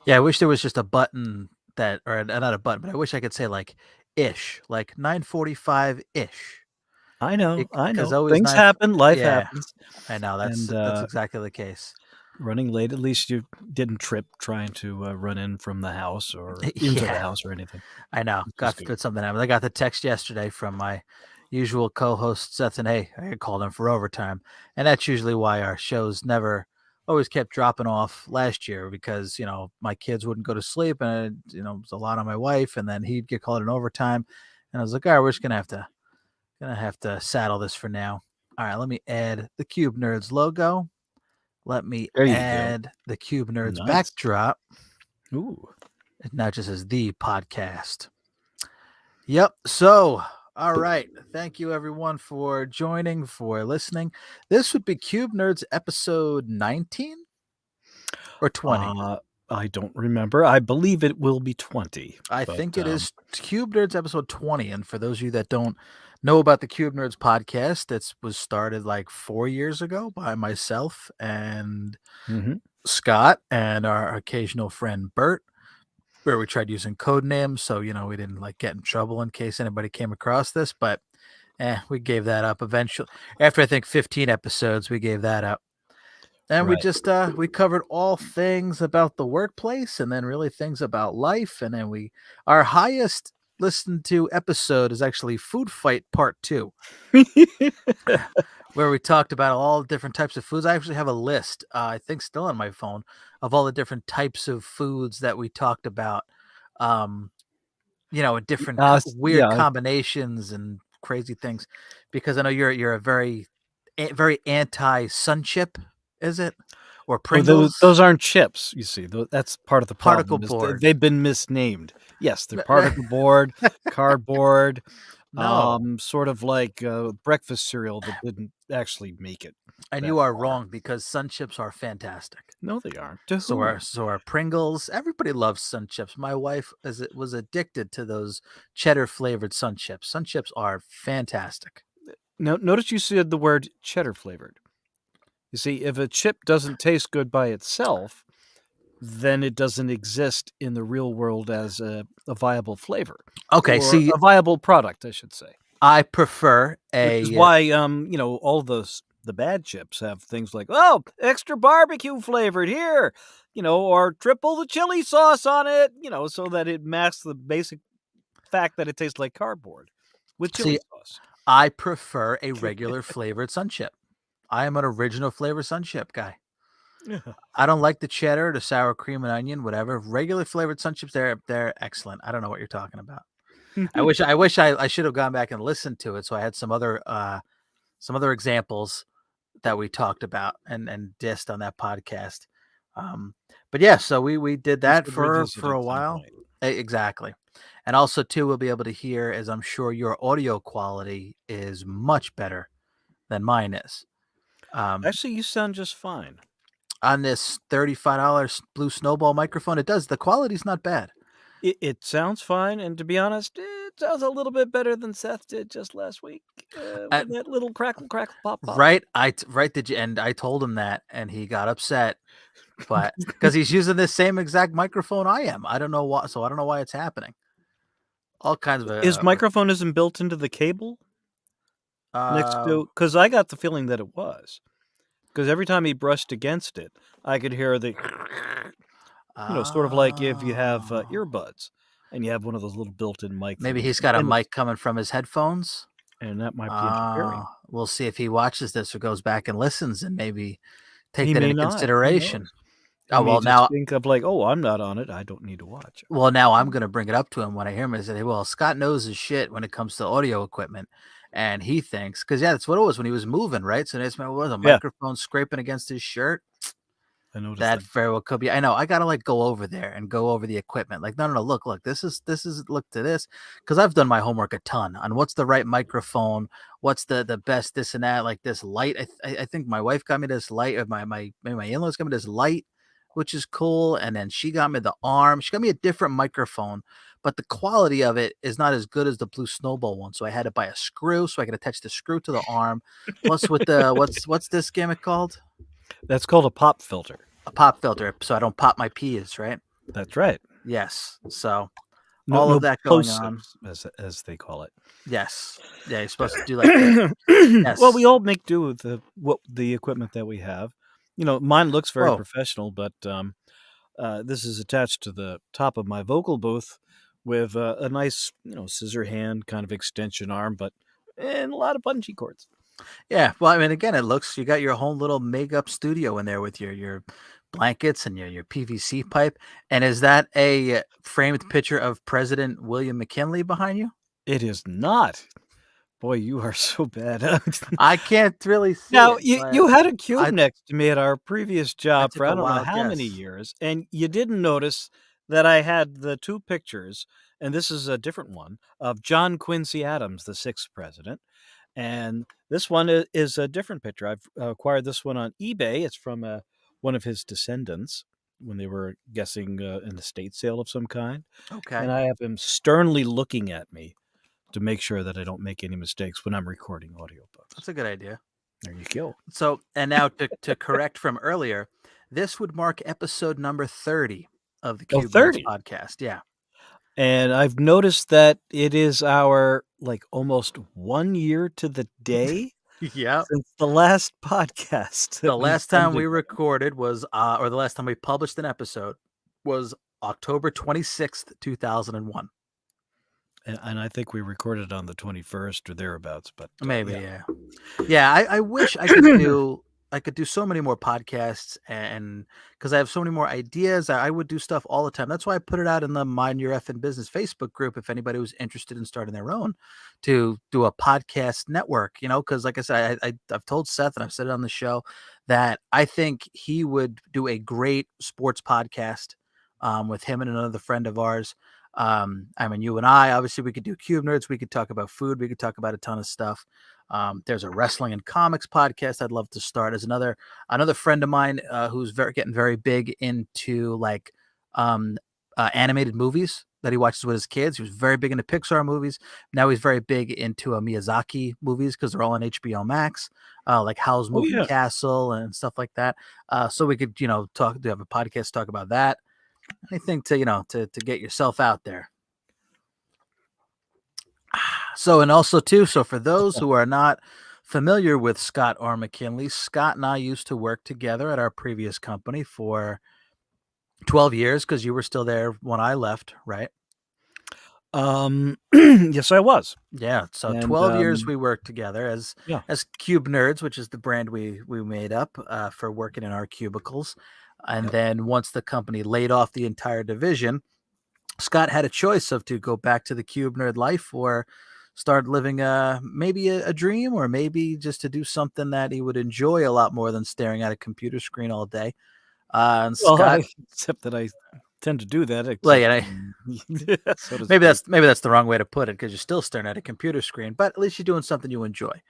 Yeah, I wish there was just a button that, or not a button, but I wish I could say like ish, like 9:45 ish. I know, I Because know. always Things nine. happen, life Yeah, happens, I know and, that's exactly the case. running late, at least you didn't trip trying to, run in from the house or into the Yeah, house or anything, I know. which is God good. forbid something happened. I got the text yesterday from my usual co-host Seth, and hey, I called him for overtime, and that's usually why our shows never always kept dropping off last year because my kids wouldn't go to sleep, and it was a lot on my wife, and then he'd get called in overtime, and I was like, all right, we're just gonna have to saddle this for now. All right, let me add the Cube Nerds logo. Let me There you go. add the Cube Nerds Nice. backdrop. Ooh. It now just says the podcast. Yep. So, all right. Thank you everyone for joining, for listening. This would be Cube Nerds episode 19 or 20. Uh, I don't remember. I believe it will be 20, I but, think it is Cube Nerds episode 20. And for those of you that don't know about the Cube Nerds podcast, it was started like 4 years ago by myself and mhm. Scott and our occasional friend Bert, where we tried using code names so we didn't like get in trouble in case anybody came across this, but we gave that up eventually. After I think 15 episodes, we gave that up. And we Right. just we covered all things about the workplace and then really things about life. And then our highest listened to episode is actually Food Fight Part 2, where we talked about all the different types of foods. I actually have a list, I think still on my phone, of all the different types of foods that we talked about. Um, in different weird Yeah. combinations and crazy things, because I know you're a very anti Sun Chip, is it? Or Oh, Pringles? those aren't chips, you see, that's part of the Particle problem is board. they've been misnamed. Yes, they're particle board, cardboard, No. sort of like, breakfast cereal that didn't actually make it And that you are far. wrong because Sun Chips are fantastic. No, they aren't. To So are whom? so are Pringles. Everybody loves Sun Chips. My wife was addicted to those cheddar flavored Sun Chips. Sun Chips are fantastic. Now, notice you said the word cheddar flavored. You see, if a chip doesn't taste good by itself, then it doesn't exist in the real world as a viable flavor, Okay, or see, a viable product, I should say. I prefer Which is a why, all the bad chips have things like, "Oh, extra barbecue flavored here," or "Triple the chili sauce on it," so that it masks the basic fact that it tastes like cardboard with chili see sauce. I prefer a regular flavored Sun Chip. I am an original flavor Sun Chip guy. I don't like the cheddar, the sour cream and onion, whatever. Regular flavored Sun Chips, they're excellent. I don't know what you're talking about. I should have gone back and listened to it so I had some other examples that we talked about and dissed on that podcast. But yeah, so we did We that should revisit for at a some while. point. Exactly. And also too, we'll be able to hear, as I'm sure your audio quality is much better than mine is. Um, Actually, you sound just fine. on this $35 Blue Snowball microphone, the quality's not bad. It sounds fine, and to be honest, it sounds a little bit better than Seth did just last week, Uh, with that little crackle, crackle, pop, pop. right, did you? And I told him that, and he got upset, but because he's using this same exact microphone I am, I don't know why. So I don't know why it's happening. All kinds of His microphone isn't built into the cable next uh, to, because I got the feeling that it was. Because every time he brushed against it, I could hear the, sort of like if you have, oh, earbuds and you have one of those little built-in mic maybe things he's got a in it, mic coming from his headphones. and that might be interfering. We'll see if he watches this or goes back and listens and maybe take He that may into not, who consideration. knows? He Oh may well, just now think of like, "Oh, I'm not on it, I don't need to watch." I'm gonna bring it up to him when I hear him and say, "Well, Scott knows his shit when it comes to audio equipment," and he thinks because that's what it was when he was moving, right? So it's what was a Yeah, microphone scraping against his shirt. I noticed That that. very well could be. I know. I gotta like go over there and go over the equipment. Like, no, no, no. Look. This is look to this because I've done my homework a ton on what's the right microphone, what's the best this and that. Like this light. I think my wife got me this light, or maybe my in-laws got me this light, which is cool. And then she got me the arm. She got me a different microphone, but the quality of it is not as good as the Blue Snowball one. So I had to buy a screw so I could attach the screw to the arm. Plus, with the what's this gimmick called? That's called a pop filter. A pop filter, so I don't pop my peas, right? That's right. Yes. So No, all of no that going on. plosives, as they call it. Yes. Yeah, you're supposed to do like the Well, we yes. all make do with the equipment that we have. Mine looks very Whoa. professional, but this is attached to the top of my vocal booth with a nice, scissor hand kind of extension arm, but and a lot of bungee cords. Yeah. Well, I mean, again, it looks you got your whole little make-up studio in there with your blankets and your PVC pipe. And is that a framed picture of President William McKinley behind you? It is not. Boy, you are so bad. I can't really see Now, it, you but had a cube I next to me at our previous I job for took I a don't know wild how many guess. years, and you didn't notice that I had the 2 pictures, and this is a different one, of John Quincy Adams, the 6th president, and this one is a different picture. I've acquired this one on eBay. It's from, one of his descendants when they were guessing, an estate sale of some kind, Okay. and I have him sternly looking at me to make sure that I don't make any mistakes when I'm recording audiobooks. That's a good idea. There you go. So, and now to correct from earlier, this would mark episode number 30 of the Oh, Cube Nerds 30. podcast. Yeah. And I've noticed that it is our, like, almost 1 year to the day Yep. since the last podcast The that we've last done time we together, recorded was or the last time we published an episode was October 26th, 2001. and I think we recorded on the 21st or thereabouts, but, Maybe, yeah. yeah. Yeah, I wish I could do so many more podcasts and because I have so many more ideas. I would do stuff all the time. That's why I put it out in the Mind Your Effing Business Facebook group if anybody was interested in starting their own to do a podcast network, because like I said, I've told Seth and I've said it on the show that I think he would do a great sports podcast with him and another friend of ours. I mean, you and I, obviously, we could do Cube Nerds. We could talk about food. We could talk about a ton of stuff. There's a wrestling and comics podcast I'd love to start. As another friend of mine who's getting very big into like animated movies that he watches with his kids. He was very big into Pixar movies. Now he's very big into Miyazaki movies because they're all on HBO Max, like Howl's Oh, Moving yeah. Castle and stuff like that. So we could have a podcast talk about that. Anything to to get yourself out there. So, and also too, so for those who are not familiar with Scott R. McKinley, Scott and I used to work together at our previous company for 12 years because you were still there when I left, right? Yes, I was, Yeah, so and, 12 years we worked together yeah. as Cube Nerds, which is the brand we made up for working in our cubicles. And Yep. then once the company laid off the entire division, Scott had a choice of to go back to the Cube Nerd life or start living maybe a dream or maybe just to do something that he would enjoy a lot more than staring at a computer screen all day. And Well, Scott, except that I tend to do that, well, except yeah, so to maybe speak. that's the wrong way to put it because you're still staring at a computer screen, but at least you're doing something you enjoy.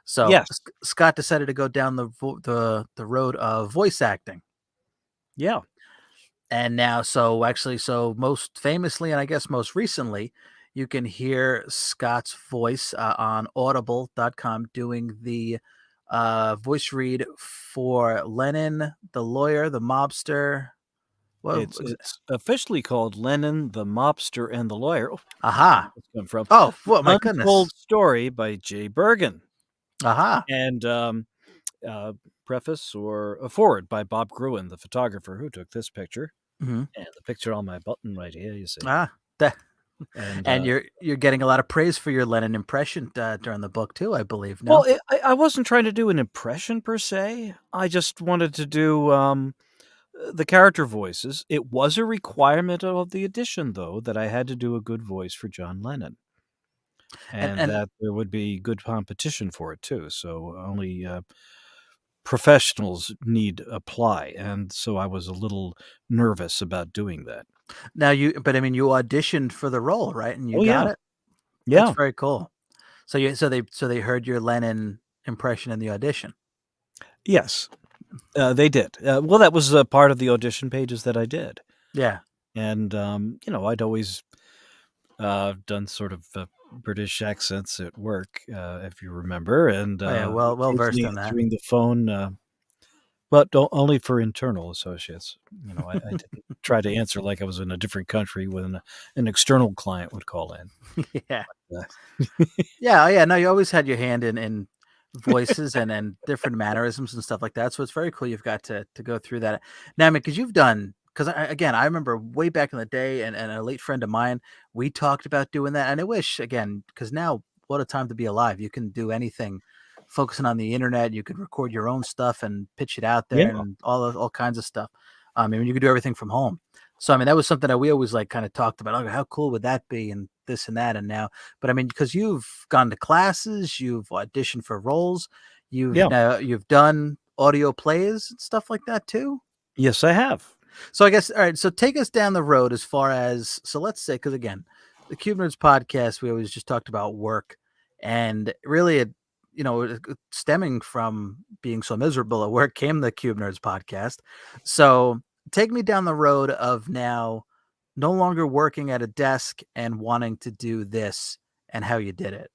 So Yes. Scott decided to go down the road of voice acting. Yeah. And now, so most famously, and I guess most recently, you can hear Scott's voice on audible.com doing the voice read for Lennon, the lawyer, the mobster. What was it? It's officially called Lennon, the Mobster, and the Lawyer. Oh, where Aha. did this come from? Oh, The what my Untold goodness. Story by Jay Bergen, Aha. and, uh, preface or a forward by Bob Gruen, the photographer who took this picture, Hmm. and the picture on my button right here, you see. Ah. That, And, and you're getting a lot of praise for your Lennon impression during the book too, I believe. well, No? I wasn't trying to do an impression per se. I just wanted to do, the character voices. It was a requirement of the edition, though, that I had to do a good voice for John Lennon, and And that there would be good competition for it too. So only professionals need apply, and so I was a little nervous about doing that. now but I mean, you auditioned for the role, right? And you Oh got yeah, it. That's yeah, very cool. So they heard your Lennon impression in the audition. yes, they did. Well, that was a part of the audition pages that I did, Yeah. and I'd always done sort of British accents at work, if you remember, and Oh yeah, well versed occasionally in that. answering the phone But only for internal associates. I didn't try to answer like I was in a different country when an external client would call in. Yeah. Uh, Yeah, oh, yeah, no, you always had your hand in voices and different mannerisms and stuff like that, so it's very cool you've got to go through that. Now, I mean, because 'cause you've done 'cause again, I remember way back in the day and a late friend of mine, we talked about doing that, and I wish again, because now what a time to be alive. You can do anything focusing on the internet, you could record your own stuff and pitch it out there yeah, and all kinds of stuff. I mean, you could do everything from home. So, I mean, that was something that we always, like, kinda talked about, "Oh, how cool would that be?" And this and that, and now but I mean, because you've gone to classes, you've auditioned for roles, yeah. you've done audio plays and stuff like that too? Yes, I have. So I guess all right, so take us down the road as far as so let's say because again, the Cube Nerds podcast, we always just talked about work and really stemming from being so miserable at work came the Cube Nerds podcast. So take me down the road of now no longer working at a desk and wanting to do this and how you did it.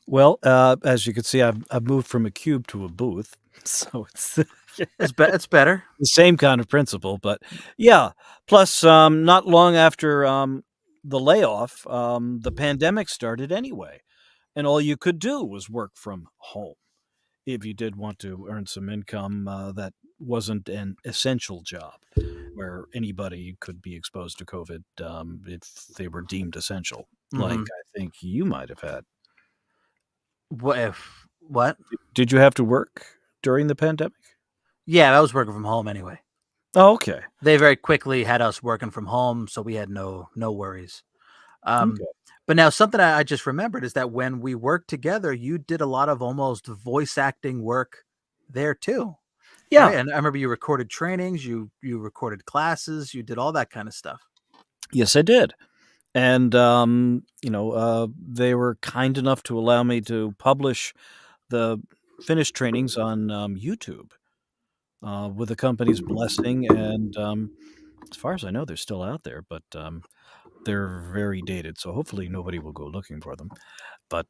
Well, as you can see, I've moved from a cube to a booth, so it's It's better. the same kind of principle, but yeah. Plus, not long after, the layoff, the pandemic started anyway, and all you could do was work from home if you did want to earn some income, that wasn't an essential job where anybody could be exposed to COVID, if they were deemed essential, like Mhm. I think you might have had. What? Did you have to work during the pandemic? Yeah, I was working from home anyway. Oh, okay. They very quickly had us working from home, so we had no worries. Um, Okay. but now something I just remembered is that when we worked together, you did a lot of almost voice acting work there too, right? Yeah. And I remember you recorded trainings, you recorded classes, you did all that kind of stuff. Yes, I did. And, they were kind enough to allow me to publish the finished trainings on, YouTube, with the company's blessing, and, as far as I know, they're still out there, but, they're very dated, so hopefully nobody will go looking for them. But,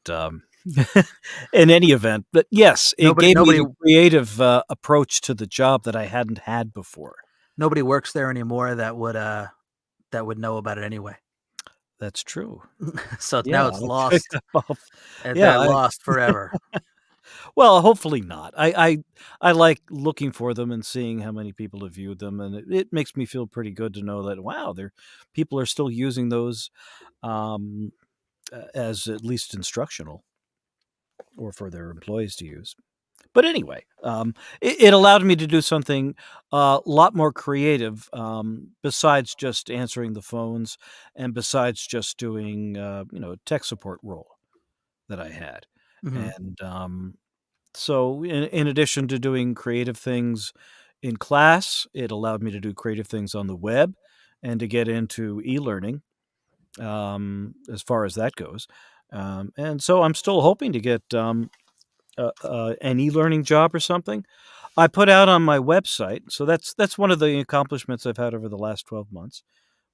in any event, but yes, it Nobody gave me nobody the creative, approach to the job that I hadn't had before. nobody works there anymore that would know about it anyway. That's true. So Yeah, now it's lost. well, yeah, They're lost forever. well, hopefully not. I like looking for them and seeing how many people have viewed them, and it makes me feel pretty good to know that, wow, there people are still using those, um, as at least instructional or for their employees to use. But anyway, it allowed me to do something a lot more creative, besides just answering the phones and besides just doing, tech support role that I had. Mhm. And, so in addition to doing creative things in class, it allowed me to do creative things on the web and to get into e-learning, as far as that goes. And so I'm still hoping to get, an e-learning job or something. I put out on my website, so that's one of the accomplishments I've had over the last 12 months,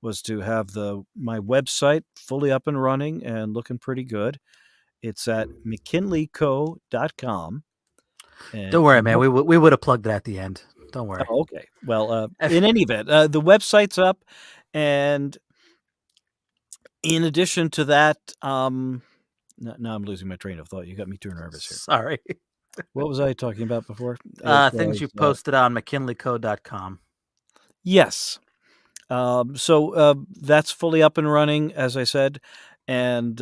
was to have the my website fully up and running and looking pretty good. It's at mckinleyco.com, Don't and worry, and man. We would have plugged it at the end. Don't worry. oh, okay. Well, If in any event, the website's up, and in addition to that, now I'm losing my train of thought. You got me too nervous here. sorry. What was I talking about before? It Things you was, posted on mckinleyco.com. yes. So, that's fully up and running, as I said, and,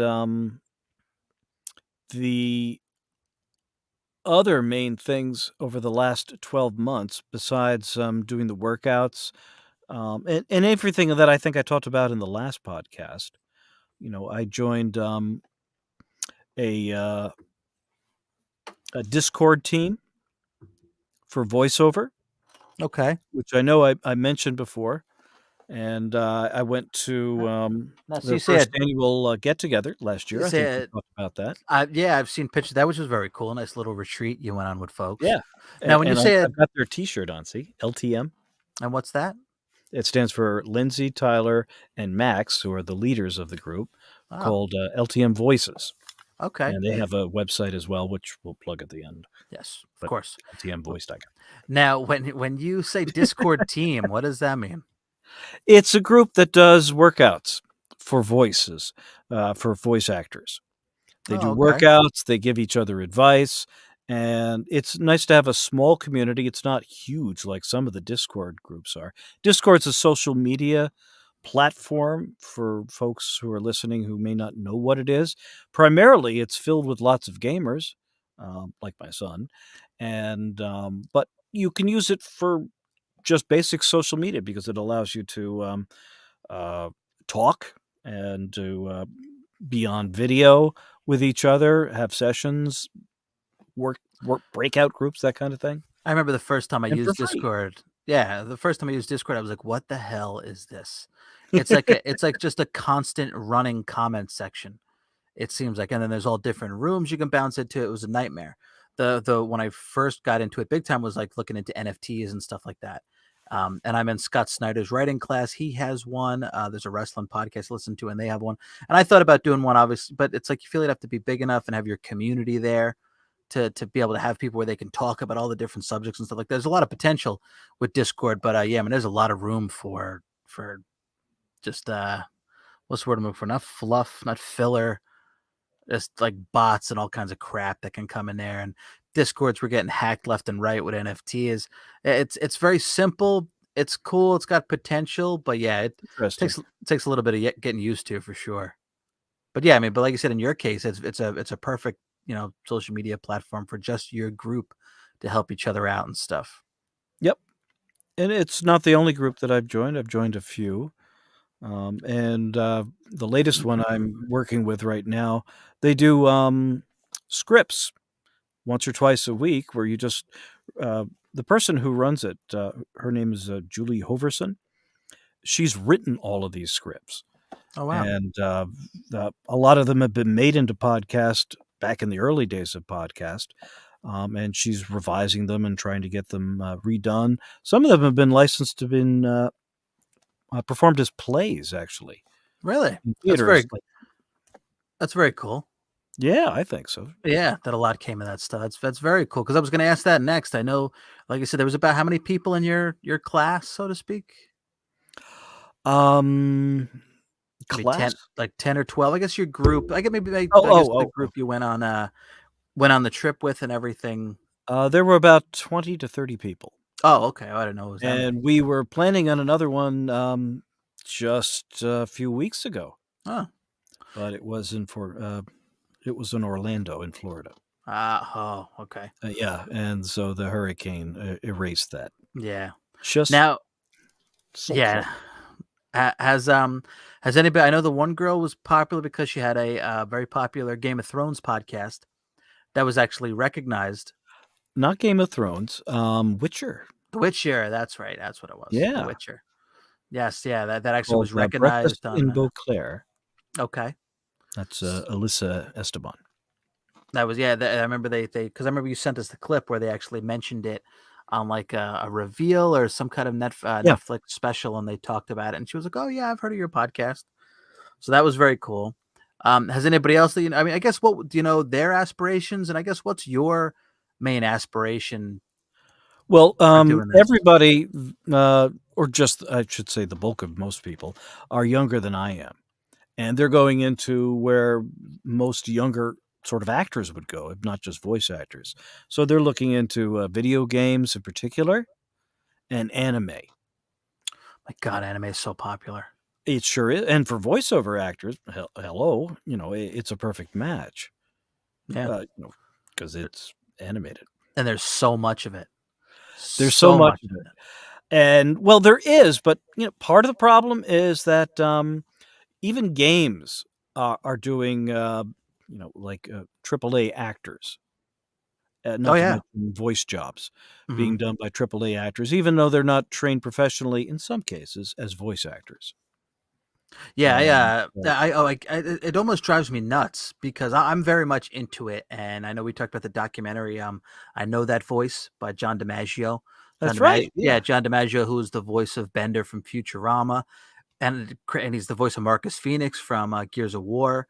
the other main things over the last 12 months, besides, doing the workouts, and everything that I think I talked about in the last podcast, I joined, a, uh, a Discord team for voiceover, Okay. which I know I mentioned before, and, I went to, Now, so their you first said annual, get-together last you year. I think we said talked about that. yeah, I've seen pictures. That was just very cool. Nice little retreat you went on with folks. Yeah, Now, when you and said I've got their T-shirt on, see, LTM. and what's that? It stands for Lindsay, Tyler, and Max, who are the leaders of the group, Oh, called, LTM Voices. Okay. And they have a website as well, which we'll plug at the end, Yes, of but course. ltmvoice.com. Now, when you say Discord team, what does that mean? It's a group that does workouts for voices, for voice actors. They Oh, do okay. workouts, they give each other advice, and it's nice to have a small community. It's not huge like some of the Discord groups are. Discord's a social media platform for folks who are listening who may not know what it is. Primarily, it's filled with lots of gamers, like my son, and but you can use it for just basic social media because it allows you to uh, talk and to be on video with each other, have sessions, work breakout groups, that kind of thing, I remember the first time I and for used free. Discord. Yeah, the first time I used Discord, I was like, "What the hell is this?" It's like just a constant running comment section. It seems like, and then there's all different rooms you can bounce into. It was a nightmare. The when I first got into it big time was like looking into NFTs and stuff like that. And I'm in Scott Snyder's writing class. He has one. There's a wrestling podcast I listen to, and they have one. And I thought about doing one, obviously, but it's like you feel you'd have to be big enough and have your community there to be able to have people where they can talk about all the different subjects and stuff like that. There's a lot of potential with Discord, but yeah, I mean, there's a lot of room for just what's the word I'm looking for? Not fluff, not filler, just like bots and all kinds of crap that can come in there. And Discords were getting hacked left and right with NFTs. It's very simple. It's cool. It's got potential, but yeah, it Interesting. takes a little bit of getting used to for sure. But yeah, I mean, but like you said, in your case, it's a perfect social media platform for just your group to help each other out and stuff. Yep, and it's not the only group that I've joined. I've joined a few, and the latest one I'm working with right now, they do scripts once or twice a week where you just the person who runs it, her name is Julie Hoverson. She's written all of these scripts, Oh wow, and a lot of them have been made into podcast back in the early days of podcast. And she's revising them and trying to get them redone. Some of them have been licensed to been performed as plays, actually, really? in That's theaters. very that's very cool. Yeah, I think so. Yeah, that a lot came of that stuff. That's very cool because I was going to ask that next. I know, like I said, there was about how many people in your class, so to speak? Um, Maybe class? 10, like 10 or 12. I guess your group. I get maybe Oh, I guess the oh, oh, group you went on the trip with and everything. There were about 20 to 30 people, Oh, okay. Oh, I didn't know it was that many. and we were planning on another one just a few weeks ago, Oh, but it was in Orlando, in Florida. oh, okay. Yeah, and so the hurricane erased that. Yeah. Just Now, so yeah. close. Has anybody? I know the one girl was popular because she had a very popular Game of Thrones podcast that was actually recognized. Not Game of Thrones, Witcher. The Witcher. That's right. That's what it was. The Yeah, Witcher. Yes. Yeah. That actually called was Breakfast recognized on. in Beauclair. Okay. That's S- Alyssa Esteban. That was, yeah. I remember they because I remember you sent us the clip where they actually mentioned it on like a reveal or some kind of Yeah. Netflix special, and they talked about it. And she was like, "Oh yeah, I've heard of your podcast." So that was very cool. Has anybody else that I mean, I guess what do you know their aspirations, and I guess what's your main aspiration Well, for doing this? everybody, or just I should say the bulk of most people, are younger than I am, and they're going into where most younger sort of actors would go, if not just voice actors. So they're looking into video games in particular and anime. My God, anime is so popular. It sure is, and for voiceover actors, hello, it's a perfect match, Yeah, because it's animated. and there's so much of it, There's so so much much of of it. it. And well, there is, but part of the problem is that even games are doing, like AAA actors, Oh not to yeah. mention voice jobs Hmm. being done by AAA actors, even though they're not trained professionally in some cases as voice actors. Yeah, And it almost drives me nuts because I'm very much into it, and I know we talked about the documentary. I know that voice by John DiMaggio. that's right. Yeah, Yeah, John DiMaggio, who's the voice of Bender from Futurama, and he's the voice of Marcus Phoenix from Gears of War.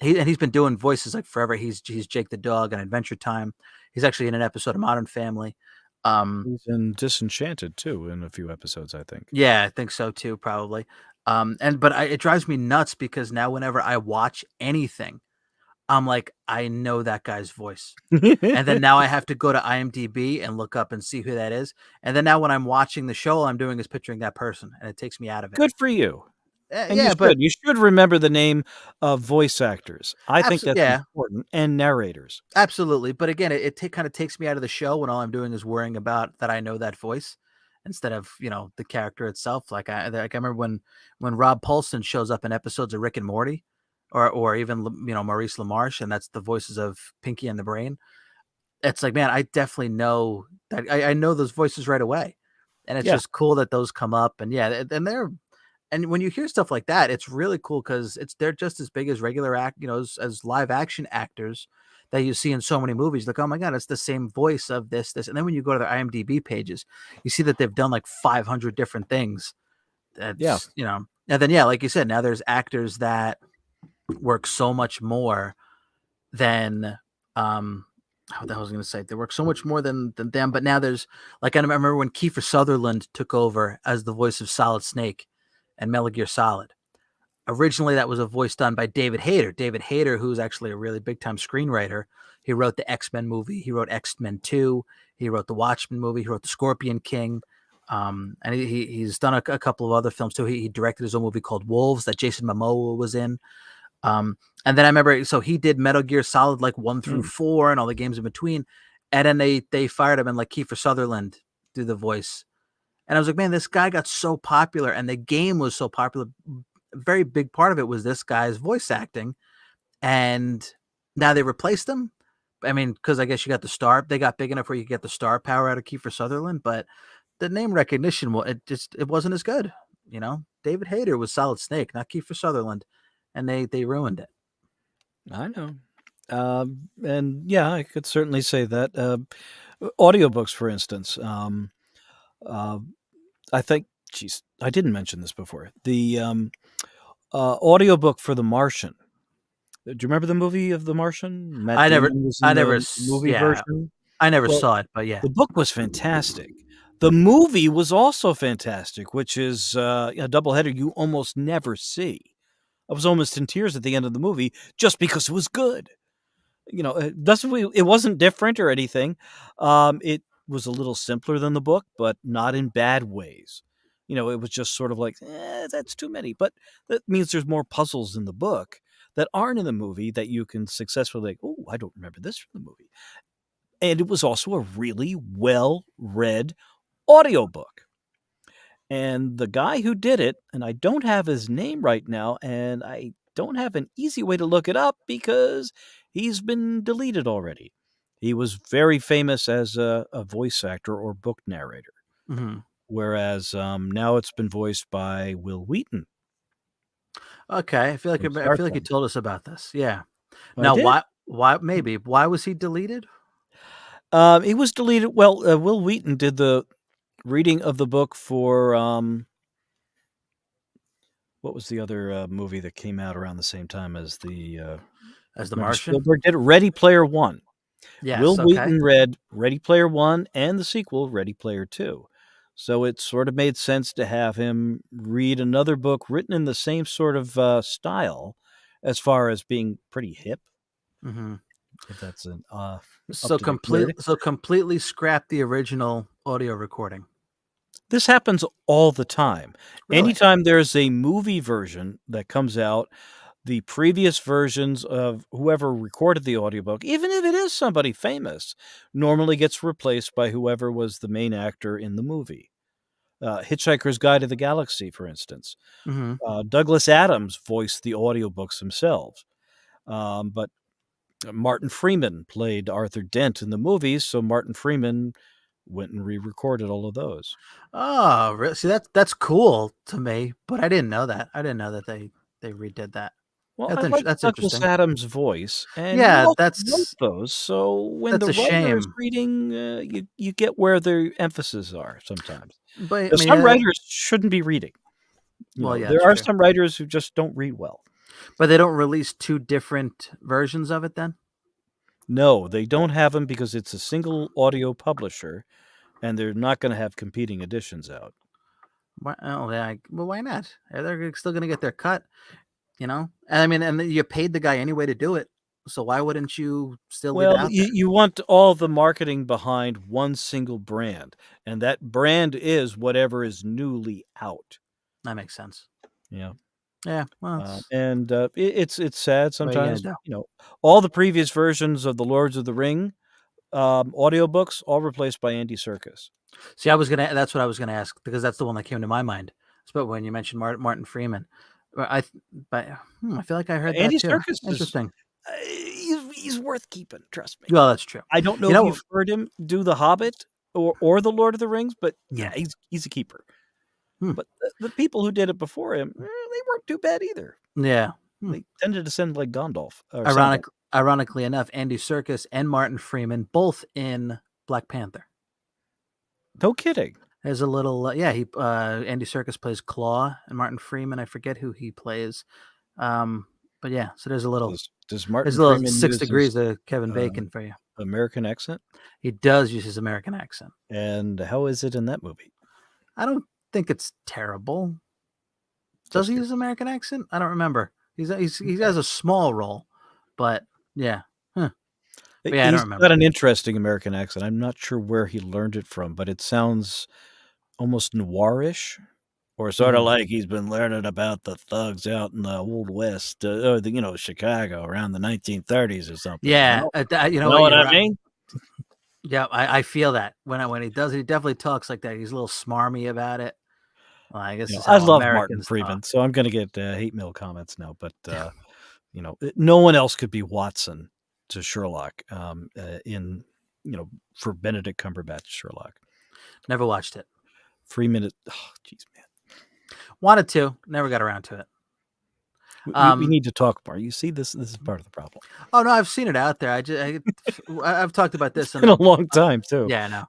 he's been doing voices like forever. He's Jake the dog on Adventure Time. He's actually in an episode of Modern Family. He's in Disenchanted too in a few episodes, I think. Yeah, I think so too, probably. It drives me nuts because now whenever I watch anything, I'm like, I know that guy's voice. And then now I have to go to IMDb and look up and see who that is. And then now when I'm watching the show, all I'm doing is picturing that person, and it takes me out of it. Good for you. And you Yeah, but should. You should remember the name of voice actors. I think that's yeah, important, and narrators. absolutely. But again, it kind of takes me out of the show when all I'm doing is worrying about that I know that voice instead of the character itself. Like I remember when Rob Paulson shows up in episodes of Rick and Morty, or even Maurice LaMarche, and that's the voices of Pinky and the Brain. It's like, man, I definitely know that I know those voices right away, and it's Yeah. just cool that those come up. And yeah, and when you hear stuff like that, it's really cool because they're just as big as regular as live action actors that you see in so many movies. Like, oh my god, it's the same voice of this, and then when you go to their IMDb pages, you see that they've done like 500 different things. Yeah. And then yeah, like you said, now there's actors that work so much more than what the hell was I going to say? They work so much more than them. But now there's like I remember when Kiefer Sutherland took over as the voice of Solid Snake and Metal Gear Solid. Originally, that was a voice done by David Hayter. David Hayter, who's actually a really big time screenwriter. He wrote the X-Men movie. He wrote X-Men 2. He wrote the Watchmen movie. He wrote the Scorpion King. And he's done a couple of other films too. He directed his own movie called Wolves that Jason Momoa was in. And then I remember, so he did Metal Gear Solid like 1 through 4 and all the games in between. And then they fired him and like Kiefer Sutherland do the voice. And I was like, man, this guy got so popular and the game was so popular. A very big part of it was this guy's voice acting. And now they replaced him. I mean, because I guess you got the star, they got big enough where you could get the star power out of Kiefer Sutherland, but the name recognition, it wasn't as good. David Hayter was Solid Snake, not Kiefer Sutherland, and they ruined it. I know. And yeah, I could certainly say that. Audiobooks, for instance. Uh, I think, geez, I didn't mention this before. The audiobook for The Martian. Do you remember the movie of The Martian? Matt I never, Damon was in the movie yeah, version. I never Well, saw it, but yeah. the book was fantastic. The movie was also fantastic, which is a doubleheader you almost never see. I was almost in tears at the end of the movie just because it was good. It wasn't different or anything. It was a little simpler than the book, but not in bad ways. It was just sort of like, that's too many. But that means there's more puzzles in the book that aren't in the movie that you can successfully like, oh, I don't remember this from the movie. And it was also a really well-read audiobook. And the guy who did it, and I don't have his name right now, and I don't have an easy way to look it up because he's been deleted already. He was very famous as a voice actor or book narrator, Mm-hmm. whereas now it's been voiced by Will Wheaton Okay, from I Star feel like you Trek. told us about this. Yeah. I Now, did. why was he deleted? He was deleted. Well, Will Wheaton did the reading of the book for what was the other movie that came out around the same time as the As the remember Martian? Spielberg did it? Ready Player One. Will Yes. Okay. Wheaton read Ready Player One and the sequel, Ready Player Two. So it sort of made sense to have him read another book written in the same sort of style as far as being pretty hip, Mm-hmm. if that's an So up-to-date word. completely scrap the original audio recording. This happens all the time. Really? Anytime there's a movie version that comes out, the previous versions of whoever recorded the audiobook, even if it is somebody famous, normally gets replaced by whoever was the main actor in the movie. Hitchhiker's Guide to the Galaxy, for instance. Mm-hmm. Douglas Adams voiced the audiobooks himself. But Martin Freeman played Arthur Dent in the movies, so Martin Freeman went and re-recorded all of those. Oh, really? See, that's cool to me, but I didn't know that. I didn't know that they redid that. Well, I like That's Douglas interesting. Adams' voice, and he Yeah, also wrote those, so when that's the a writer is shame. reading, you get where their emphasis are sometimes. But I 'Cause mean, some writers shouldn't be reading. well, yeah, There that's are true. some writers who just don't read well. But they don't release two different versions of it then? No, they don't have them because it's a single audio publisher, and they're not gonna have competing editions out. Why, oh, yeah, well, why not? They're still going to get their cut, you know? And I mean, and you paid the guy anyway to do it. So why wouldn't you still leave Well, it out there? you want all the marketing behind one single brand, and that brand is whatever is newly out. That makes sense. Yeah. Yeah, well, it's And it's sad what are you going sometimes. to do? All the previous versions of the Lords of the Ring audiobooks all replaced by Andy Serkis. See, that's what I was gonna ask because that's the one that came to my mind. But when you mentioned Martin Freeman, I, but I feel like I heard that Andy too. Serkis is Interesting. he's worth keeping. Trust me. Well, that's true. I don't know You if know, you've heard him do The Hobbit or the Lord of the Rings, but no. yeah, he's a keeper. Hmm. But the people who did it before him, they weren't too bad either. Yeah. Hmm. They tended to sound like Gandalf or Sandalf. Ironically enough, Andy Serkis and Martin Freeman both in Black Panther. No kidding. There's a little, yeah. Andy Serkis plays Claw, and Martin Freeman, I forget who he plays. But yeah, so there's a little, Does there's Martin a little Freeman 6 degrees use of Kevin his Bacon for you. American accent? He does use his American accent. And how is it in that movie? I don't think it's terrible. Does Just he curious. use American accent? I don't remember. He has a small role, but yeah, huh. But yeah, I don't He's got remember. an interesting American accent. I'm not sure where he learned it from, but it sounds almost noirish, or sort of Mhm. like he's been learning about the thugs out in the Old West, or Chicago around the 1930s or something. Yeah, you know You know what? what You're I right. mean? Yeah, I feel that when he does, he definitely talks like that. He's a little smarmy about it. Well, I guess is I how love Martin Americans talk. Freeman, so I'm gonna get hate mail comments now, but no one else could be Watson to Sherlock in for Benedict Cumberbatch Sherlock. Never watched it. Freeman, oh, jeez, man. Wanted to, never got around to it. We need to talk more. You see, this is part of the problem. Oh no, I've seen it out there. I've talked about It's this been a on. long time too. Yeah, I know.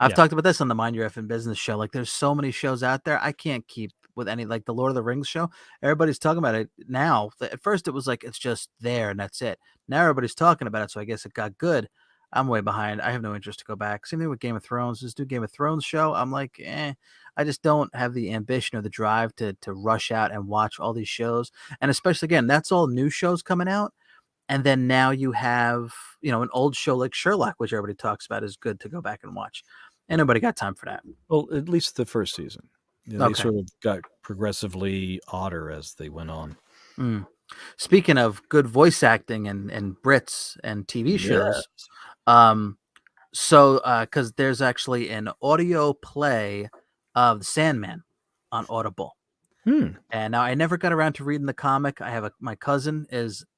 I've Yeah. talked about this on the Mind Your Effing Business show. Like, there's so many shows out there. I can't keep with any, like the Lord of the Rings show. Everybody's talking about it now. At first, it was like it's just there and that's it. Now everybody's talking about it, so I guess it got good. I'm way behind. I have no interest to go back. Same thing with Game of Thrones. Just do Game of Thrones show. I'm like, I just don't have the ambition or the drive to rush out and watch all these shows. And especially again, that's all new shows coming out. And then now you have, an old show like Sherlock, which everybody talks about is good to go back and watch. And nobody got time for that. Well, at least the first season. They Okay. sort of got progressively odder as they went on. Mm. Speaking of good voice acting and Brits and TV Yes. shows, because there's actually an audio play of The Sandman on Audible. Hmm. And now I never got around to reading the comic. My cousin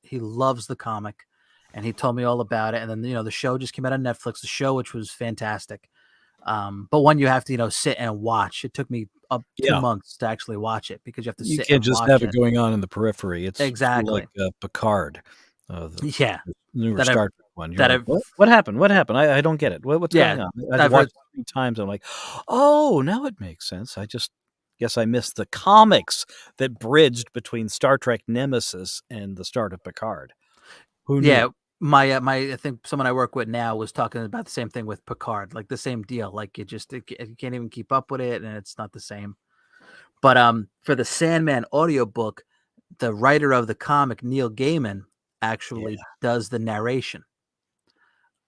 he loves the comic, and he told me all about it. And then the show just came out on Netflix. The show, which was fantastic, but one you have to sit and watch. It took me up 2 Yeah. months to actually watch it because you have to You sit can't and just watch have it it. going on in the periphery. It's sort of like, Exactly. Picard, the Yeah, newer that I've Star Trek one. You're that like, I've "What? What happened? What happened? I don't get it. What's yeah, going on?" I've I've heard. watched it 3 times. I'm like, "Oh, now it makes sense." I just guess I missed the comics that bridged between Star Trek Nemesis and the start of Picard. Who Yeah, knew? my I think someone I work with now was talking about the same thing with Picard, like the same deal. Like you can't even keep up with it, and it's not the same. But for the Sandman audiobook, the writer of the comic, Neil Gaiman, actually Yeah. does the narration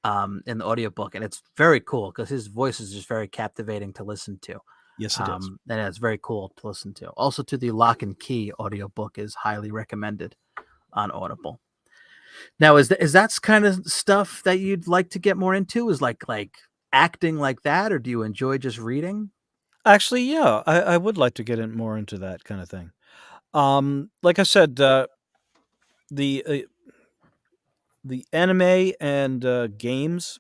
in the audiobook, and it's very cool because his voice is just very captivating to listen to. Yes, it is. And it's very cool to listen to. Also, to the Lock and Key audiobook is highly recommended on Audible. Now, is that kind of stuff that you'd like to get more into? Is like acting like that, or do you enjoy just reading? Actually, yeah, I would like to get in more into that kind of thing. Like I said, the the anime and games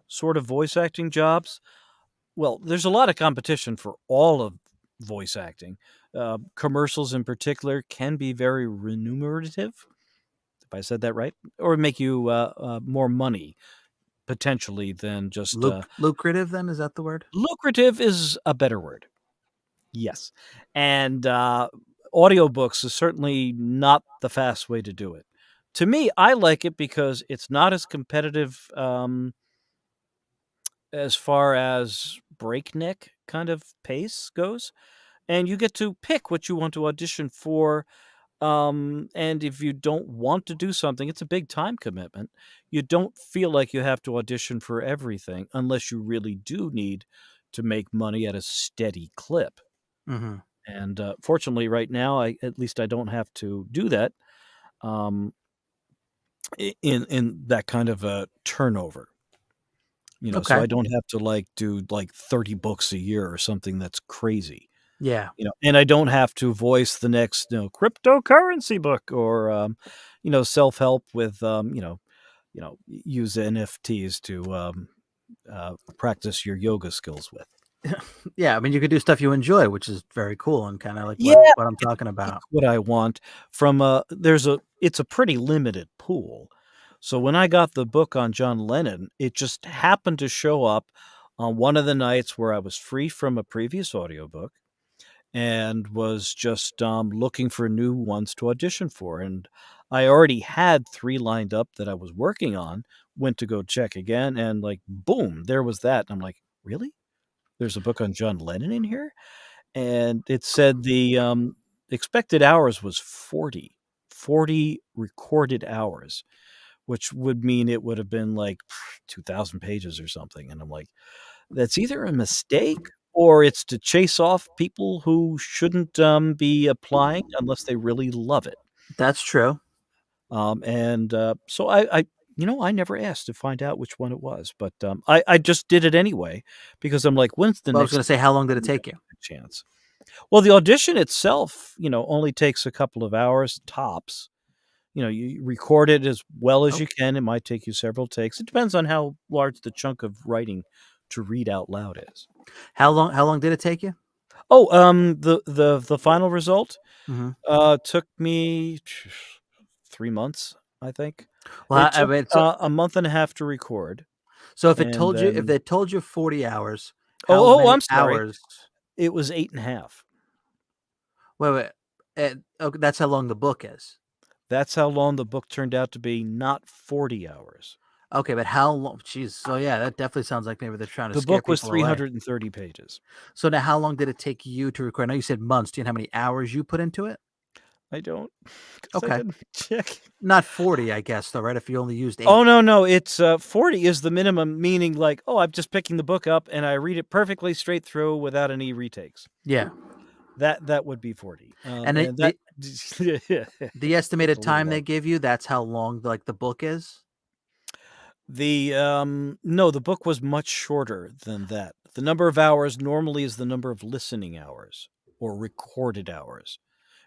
sort of voice acting jobs. Well, there's a lot of competition for all of voice acting. Commercials, in particular, can be very remunerative. If I said that right, or make you more money potentially than just Lucrative, then, is that the word? lucrative is a better word. Yes, and audiobooks is certainly not the fast way to do it. To me, I like it because it's not as competitive, as far as breakneck kind of pace goes, and you get to pick what you want to audition for. And if you don't want to do something, it's a big time commitment. You don't feel like you have to audition for everything unless you really do need to make money at a steady clip. Mhm. And fortunately, right now, I at least I don't have to do that, um, in that kind of a turnover. So Okay. I don't have to like do like 30 books a year or something that's crazy. Yeah. And I don't have to voice the next, cryptocurrency book or, self-help with, use NFTs to, practice your yoga skills with. Yeah, I mean, you could do stuff you enjoy, which is very cool and kinda like Yeah, what I I'm get to talking pick about. what I want from it's a pretty limited pool. So when I got the book on John Lennon, it just happened to show up on one of the nights where I was free from a previous audiobook and was just, looking for new ones to audition for, and I already had 3 lined up that I was working on, went to go check again, and, like, boom, there was that, and I'm like, "Really? There's a book on John Lennon in here?" And it said the, expected hours was 40 recorded hours, which would mean it would have been, like, 2,000 pages or something, and I'm like, that's either a mistake or it's to chase off people who shouldn't, be applying unless they really love it. That's true. And, so I never asked to find out which one it was, but, I just did it anyway because I'm like, "When's the Well, I was next gonna say, time how long did I'm it gonna take you? get a chance?" Well, the audition itself, only takes a couple of hours tops. You record it as well as Oh, you can. It might take you several takes. It depends on how large the chunk of writing to read out loud is. how long did it take you? Oh, the final result, Mhm. took me 3 months, I think. Well, It I took, mean, a month and a half to record, so and if they then told you 40 hours, how oh, many I'm sorry. hours It was 8 and a half. wait, okay, that's how long the book is. That's how long the book turned out to be, not 40 hours. Okay, but how long jeez, so yeah, that definitely sounds like maybe they're trying to The scare book was people away. 330 pages. So now how long did it take you to record? I know you said months. Do you know how many hours you put into it? I don't, because I Okay. didn't check. Not 40, I guess, though, right? If you only used Oh, 8. no, no, it's, 40 is the minimum, meaning like, "Oh, I'm just picking the book up and I read it perfectly straight through without any retakes." Yeah. That would be 40, And and that the it's estimated a little time they long. give you, that's how long, like, the book is? No, the book was much shorter than that. The number of hours normally is the number of listening hours or recorded hours,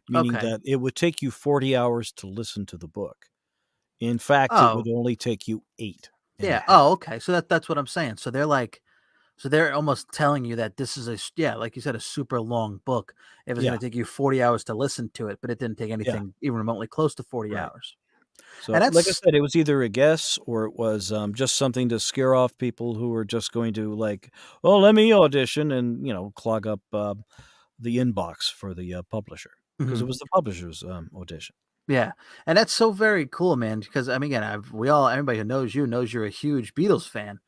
meaning Okay. that it would take you 40 hours to listen to the book. In fact, it would Oh, only take you 8 and a yeah. half. Oh, okay. So that's what I'm saying. So they're almost telling you that this is yeah, like you said, a super long book. If it's Yeah, gonna take you 40 hours to listen to it, but it didn't take yeah, anything even remotely close to 40 right. hours. And So, like I that's said, it was either a guess or it was, just something to scare off people who were just going to like, "Oh, let me audition," and, clog up, the inbox for the, publisher because it mhm. was the publisher's, audition. Yeah, and that's so very cool, man, because, I mean, again, everybody who knows you knows you're a huge Beatles fan.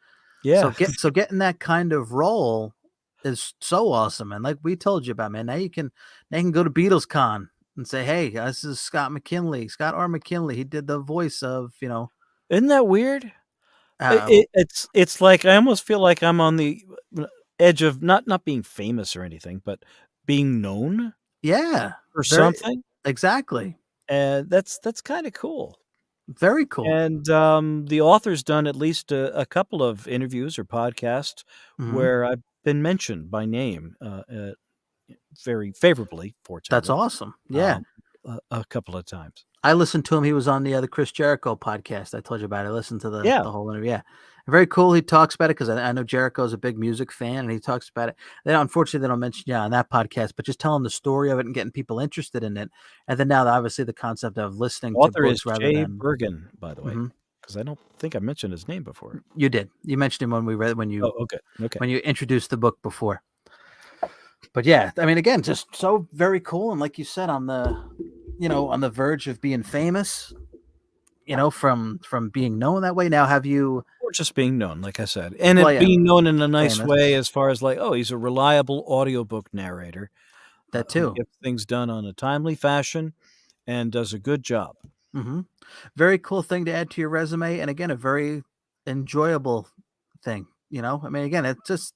So Yeah. getting that kind of role is so awesome, and like we told you about, man, now you can go to Beatles Con and say, "Hey, this is Scott R. McKinley. He did the voice of, Isn't that weird? uh" It's like I almost feel like I'm on the edge of not being famous or anything, but being known Yeah, for very something, exactly. and that's kinda cool. Very cool. And, the author's done at least a couple of interviews or podcasts Mhm. where I've been mentioned by name, very favorably, That's fortunately, awesome. Yeah. um, a couple of times. I listened to him. He was on the Chris Jericho podcast I told you about. I listened to Yeah, the whole interview. Yeah, very cool. He talks about it because I know Jericho's a big music fan, and he talks about it. Unfortunately, they don't mention on that podcast, but just telling the story of it and getting people interested in it. And then now, obviously, the concept of listening to author is books rather Jay than Bergen, by the way, Mhm. because I don't think I mentioned his name before. You did. You mentioned him when we read Oh, okay, okay. when you introduced the book before. But yeah, I mean, again, just so very cool, and like you said, on the on the verge of being famous, from being known that way. Now, have you? Or just being known, like I said, and Well, it yeah, being known in a nice famous, way as far as like, oh, he's a reliable audiobook narrator, that who too. gets things done on a timely fashion and does a good job. Hmm. Very cool thing to add to your resume, and again, a very enjoyable thing. I mean, again, it's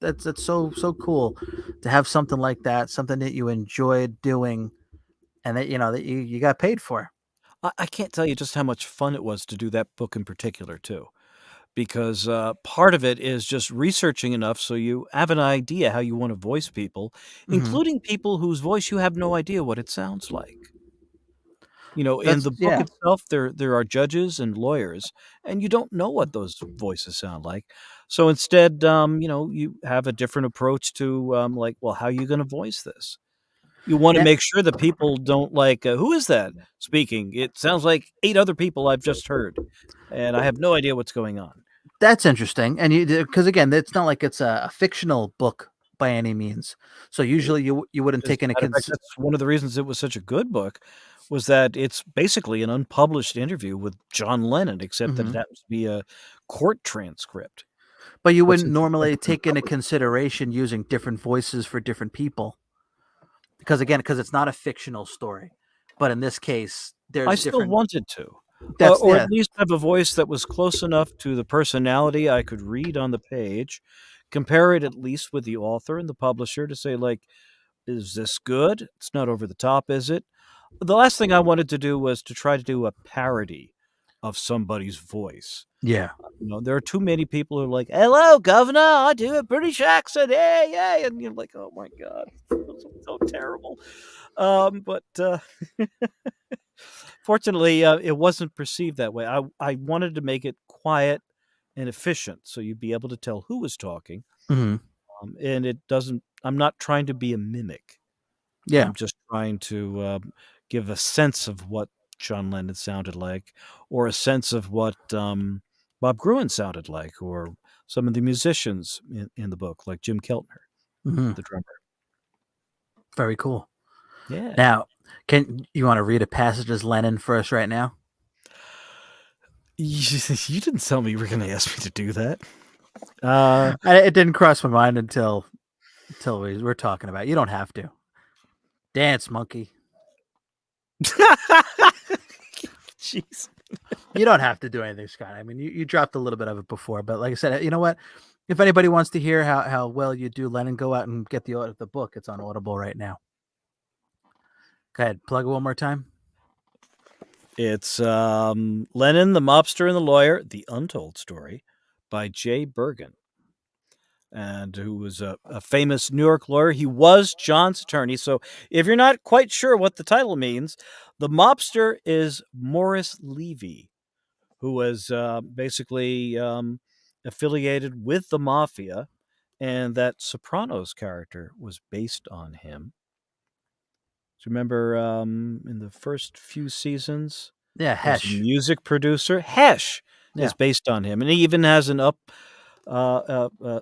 so cool to have something like that, something that you enjoyed doing, and that you got paid for. I can't tell you just how much fun it was to do that book in particular too, because, part of it is just researching enough so you have an idea how you wanna voice people, Hmm. including people whose voice you have no idea what it sounds like. You know, in That's the book yeah, itself, there are judges and lawyers, and you don't know what those voices sound like. So instead, you have a different approach to, like, well, how are you gonna voice this? You wanna that make sure that people don't like, "Who is that speaking? It sounds like 8 other people I've just heard, and I have no idea what's going on." that's interesting, and because again, it's not like it's a fictional book by any means. So usually you wouldn't As take into a matter of fact, that's one of the reasons it was such a good book, was that it's basically an unpublished interview with John Lennon, except that it Mhm. happens to be a court transcript. But you But wouldn't since it's never normally been take into published, consideration using different voices for different people because it's not a fictional story. But in this case, I there's still different. wanted to, That's or at yeah, least have a voice that was close enough to the personality I could read on the page, compare it at least with the author and the publisher to say, like, "Is this good? It's not over the top, is it?" The last thing I wanted to do was to try to do a parody of somebody's voice. yeah. There are too many people who are like, "Hello, governor, I do a British accent, hey, hey," and you're like, "Oh my god, so terrible." But fortunately, it wasn't perceived that way. I wanted to make it quiet and efficient, so you'd be able to tell who was talking, Mhm. and it doesn't I'm not trying to be a mimic. Yeah. I'm just trying to, give a sense of what John Lennon sounded like, or a sense of what, Bob Gruen sounded like, or some of the musicians in the book, like Jim Keltner, Mhm. the drummer. Very cool. Yeah. Now, can you want to read a passage as Lennon for us right now? You didn't tell me you were gonna ask me to do that. Uh It didn't cross my mind until we were talking about it. You don't have to dance, monkey. Jeez. You don't have to do anything, Scott. I mean, you dropped a little bit of it before, but like I said, you know what? If anybody wants to hear how well you do, Lennon, go out and get the book. It's on Audible right now. Go ahead, plug it one more time. It's, Lennon, the Mobster and the Lawyer: The Untold Story by Jay Bergen. And who was a famous New York lawyer. He was John's attorney. So if you're not quite sure what the title means, the mobster is Morris Levy, who was basically affiliated with the mafia, and that Sopranos character was based on him. Do you remember in the first few seasons? Yeah, There's a Hesh. music producer. Hesh Yeah. is based on him, and he even has a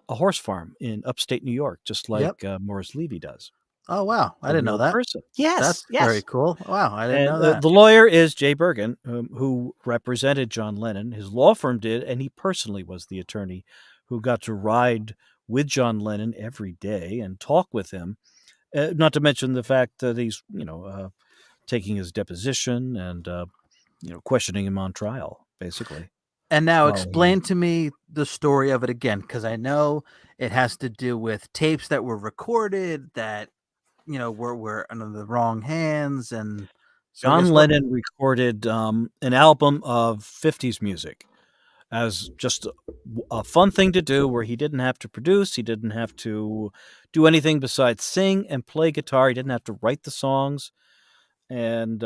horse farm in upstate New York, just Yep. like Morris Levy does. Oh wow, I A didn't know real that. person. Yes, That's very yes. cool. Wow, I didn't And know that. the lawyer is Jay Bergen, who represented John Lennon. His law firm did, and he personally was the attorney who got to ride with John Lennon every day and talk with him. Not to mention the fact that he's, taking his deposition and questioning him on trial, basically. And now While he explain to me the story of it again, because I know it has to do with tapes that were recorded that were under the wrong hands, and so I John guess what? Lennon recorded, an album of '50s music as just a fun thing to do where he didn't have to produce, he didn't have to do anything besides sing and play guitar, he didn't have to write the songs, and,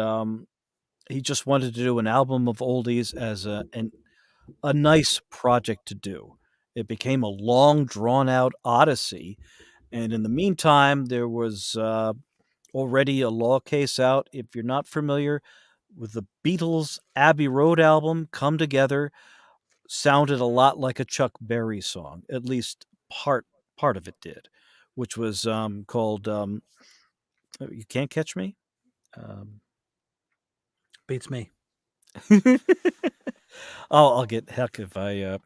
he just wanted to do an album of oldies as a nice project to do. It became a long, drawn out odyssey, and in the meantime, there was, already a law case out. If you're not familiar with the Beatles' Abbey Road album, Come Together, sounded a lot like a Chuck Berry song, at least part of it did, which was called "You Can't Catch Me." Um, Beats me. I'll get heck if I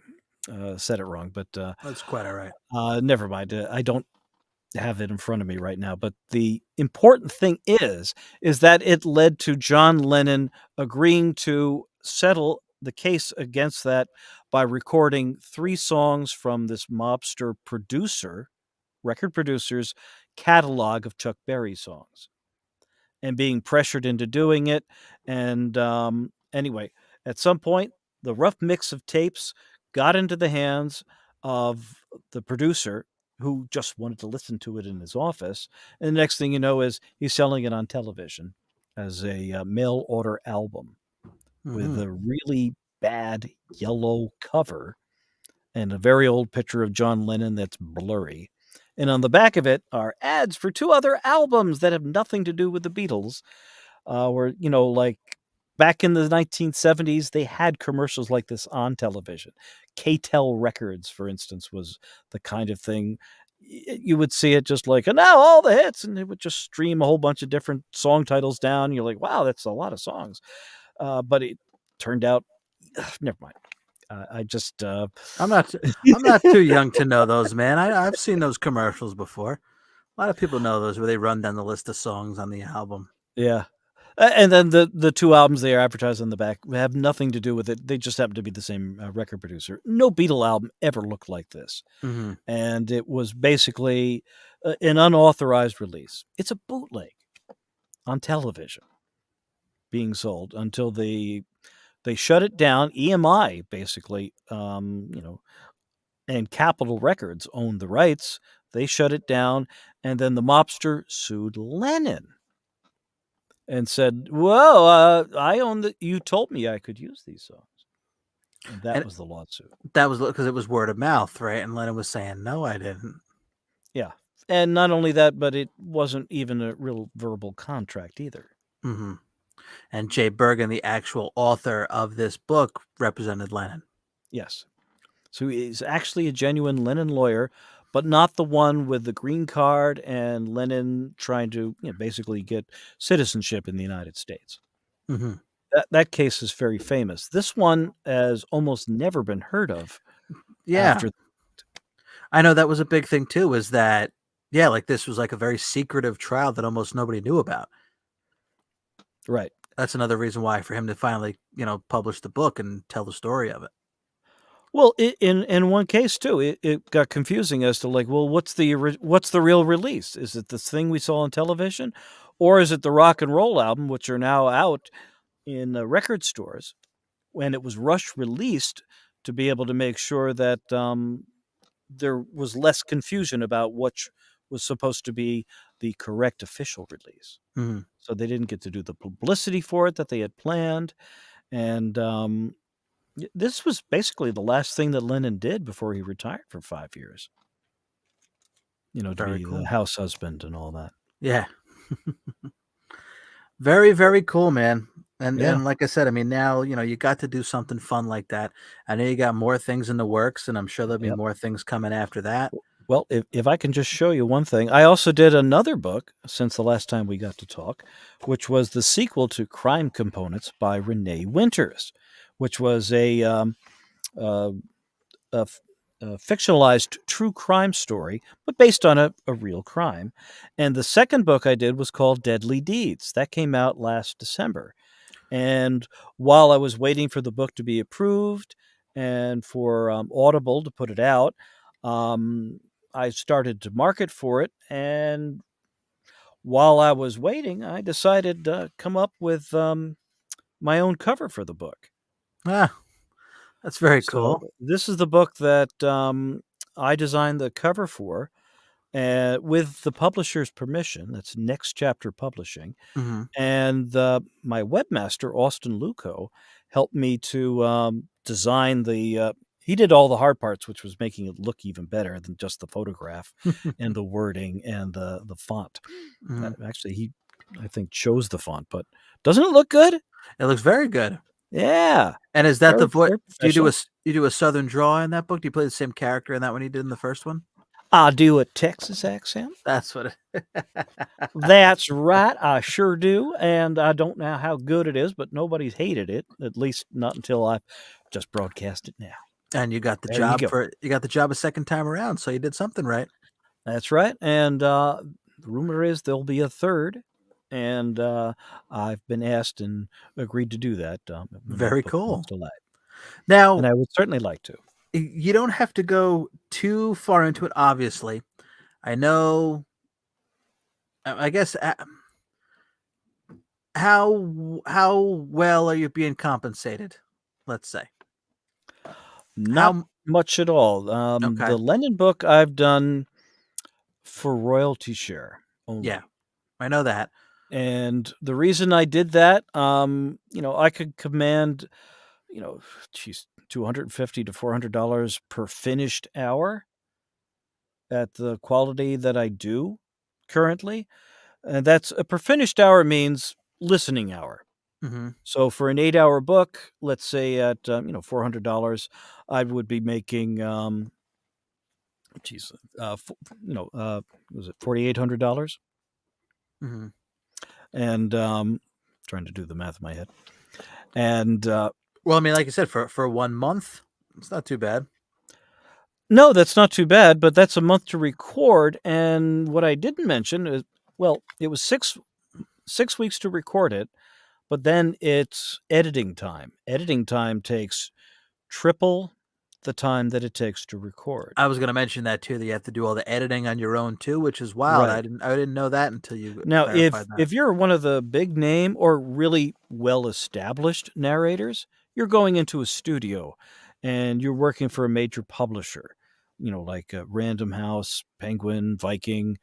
said it wrong, but That's quite all right. never mind. I don't have it in front of me right now. But the important thing is that it led to John Lennon agreeing to settle the case against that by recording 3 songs from this mobster record producer's catalog of Chuck Berry songs, and being pressured into doing it. And anyway, at some point, the rough mix of tapes got into the hands of the producer, who just wanted to listen to it in his office. And the next thing you know is he's selling it on television as a mail order album with Hmm. a really bad yellow cover and a very old picture of John Lennon that's blurry. And on the back of it are ads for 2 other albums that have nothing to do with the Beatles, where, like back in the 1970s, they had commercials like this on television. KTEL Records, for instance, was the kind of thing you would see it just like, and now all the hits, and it would just stream a whole bunch of different song titles down. You're like, wow, that's a lot of songs. But it turned out, never mind. I just, I'm not. I'm not too young to know those, man. I've seen those commercials before. A lot of people know those where they run down the list of songs on the album. yeah. And then the 2 albums they are advertised on the back have nothing to do with it. They just happen to be the same record producer. No Beatle album ever looked like this. Hmm. And it was basically an unauthorized release. It's a bootleg on television being sold until they shut it down. EMI basically, and Capitol Records owned the rights. They shut it down, and then the mobster sued Lennon and said, "Well, I own the. You told me I could use these songs," and that And was the lawsuit. that was because it was word of mouth, right? And Lennon was saying, "No, I didn't." Yeah, and not only that, but it wasn't even a real verbal contract either. Hmm. And Jay Bergen, the actual author of this book, represented Lennon. Yes, so he's actually a genuine Lennon lawyer, but not the one with the green card and Lennon trying to basically get citizenship in the United States. Hmm. That case is very famous. This one has almost never been heard of Yeah, after. I know that was a big thing too. Is that yeah, like this was like a very secretive trial that almost nobody knew about. Right. That's another reason why for him to finally, publish the book and tell the story of it. Well, in one case too, it got confusing as to like, well, what's the real release? Is it this thing we saw on television, or is it the rock and roll album, which are now out in record stores? When it was rush released to be able to make sure that there was less confusion about which was supposed to be the correct official release. Hmm. So they didn't get to do the publicity for it that they had planned, and this was basically the last thing that Lennon did before he retired for 5 years, to Very be the cool. house husband and all that. Yeah. Very, very cool, man. And Yeah, and like I said, I mean, now you got to do something fun like that. I know you got more things in the works, and I'm sure there'll be yep. more things coming after that. Well, if I can just show you one thing, I also did another book since the last time we got to talk, which was the sequel to Crime Components by Renee Winters, which was uh, a fictionalized true crime story, but based on a real crime. And the second book I did was called Deadly Deeds. That came out last December. And while I was waiting for the book to be approved and for Audible to put it out, I started to market for it. And while I was waiting, I decided to come up with my own cover for the book. Ah, that's very So cool. this is the book that I designed the cover for, with the publisher's permission. That's Next Chapter Publishing. Hmm. And my webmaster, Austin Luco, helped me to design the. He did all the hard parts, which was making it look even better than just the photograph and the wording and the font. Hmm. Actually, he, I think, chose the font, but doesn't it look good? It looks very good. Yeah, And is that the very voice? very Do you do professional. you do a Southern draw in that book? Do you play the same character in that one you did in the first one? I do a Texas accent. That's what it That's right, I sure do, and I don't know how good it is, but nobody's hated it, at least not until I just broadcast it now. and There you go. you got the job a second time around, so you did something right. That's right, and, the rumor is there'll be a third, and, I've been asked and agreed to do that, when that Very book comes cool. to light, and Now, I would certainly like to. you don't have to go too far into it, obviously. I know I guess, how well are you being compensated? Let's say. Not How much at all. Okay. The Lennon book I've done for royalty share Yeah, only. I know that. And the reason I did that, I could command, geez, $250 to $400 per finished hour at the quality that I do currently. And that's a per finished hour means listening hour. Mhm, So for an 8-hour book, let's say at, $400, I would be making, geez, was it $4,800? mhm. And trying to do the math in my head. And Well, I mean, like I said, for 1 month, it's not too bad. no, that's not too bad, but that's a month to record. And what I didn't mention is, well, it was six weeks to record it, but then it's editing time. Editing time takes triple the time that it takes to record. I was gonna mention that too, that you have to do all the editing on your own too, which is wild. Right. I didn't know that until you Now, clarified that. if you're one of the big name or really well-established narrators, you're going into a studio and you're working for a major publisher, like Random House, Penguin, Viking,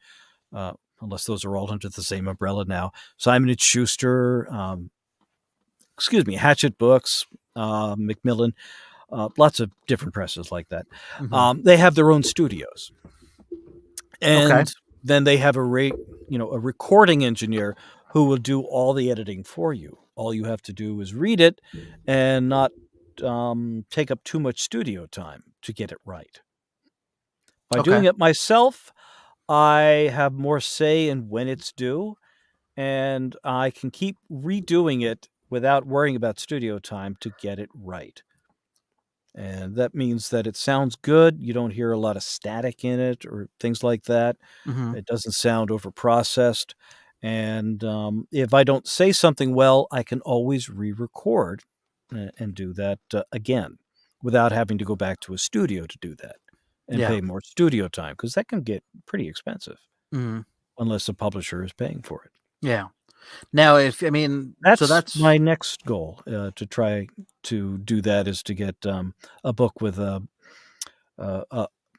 unless those are all under the same umbrella now. Simon and Schuster, Hatchet Books, Macmillan, lots of different presses like that. Mhm. They have their own studios, Okay. and then they have a recording engineer who will do all the editing for you. All you have to do is read it and not take up too much studio time to get it right. By Okay. doing it myself, I have more say in when it's due, and I can keep redoing it without worrying about studio time to get it right. And that means that it sounds good. You don't hear a lot of static in it or things like that. Mhm. It doesn't sound overprocessed. And if I don't say something well, I can always re record and do that again without having to go back to a studio to do that and Yeah. pay more studio time because that can get pretty expensive Mhm. unless the publisher is paying for it. Yeah. Now, if I mean, so That's that's my next goal, to try to do that is to get, a book with a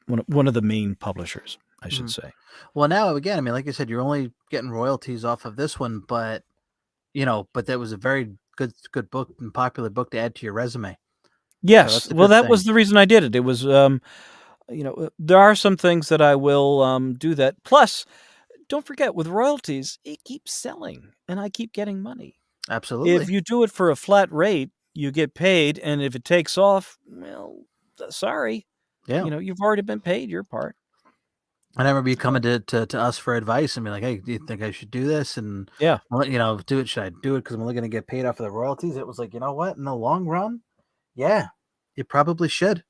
one of the main publishers, I should mhm. say. Well, now again, I mean, like I said, you're only getting royalties off of this one, but but that was a very good book and popular book to add to your resume. So Yes, that's a well, good that thing. was the reason I did it. It was, there are some things that I will, do that. Plus, don't forget with royalties, it keeps selling, and I keep getting money. If Absolutely. you do it for a flat rate, you get paid, and if it takes off, well, sorry, Yeah. you've already been paid your part. And I remember you coming So, to us for advice and be like, "Hey, do you think I should do this?" And yeah, well, do it. Should I do it because I'm only going to get paid off of the royalties? It was like, you know what? In the long run, yeah, you probably should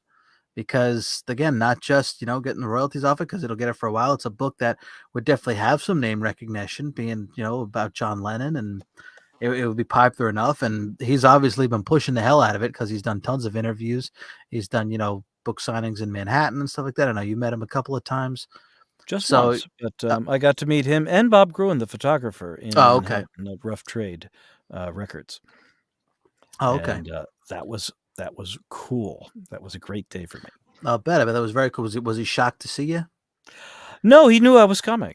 because again, not just getting the royalties off it because it'll get it for a while. It's a book that would definitely have some name recognition, being about John Lennon, and it would be popular enough. And he's obviously been pushing the hell out of it because he's done tons of interviews. He's done book signings in Manhattan and stuff like that. I know you met him a couple of times. just So, once, but, uh, I got to meet him and Bob Gruen, the photographer in oh, okay. Manhattan at Rough Trade, Records, Oh, okay. and, that was cool. That was a great day for me. I'll bet. I bet that was very cool. Was he shocked to see you? No, he knew I was coming.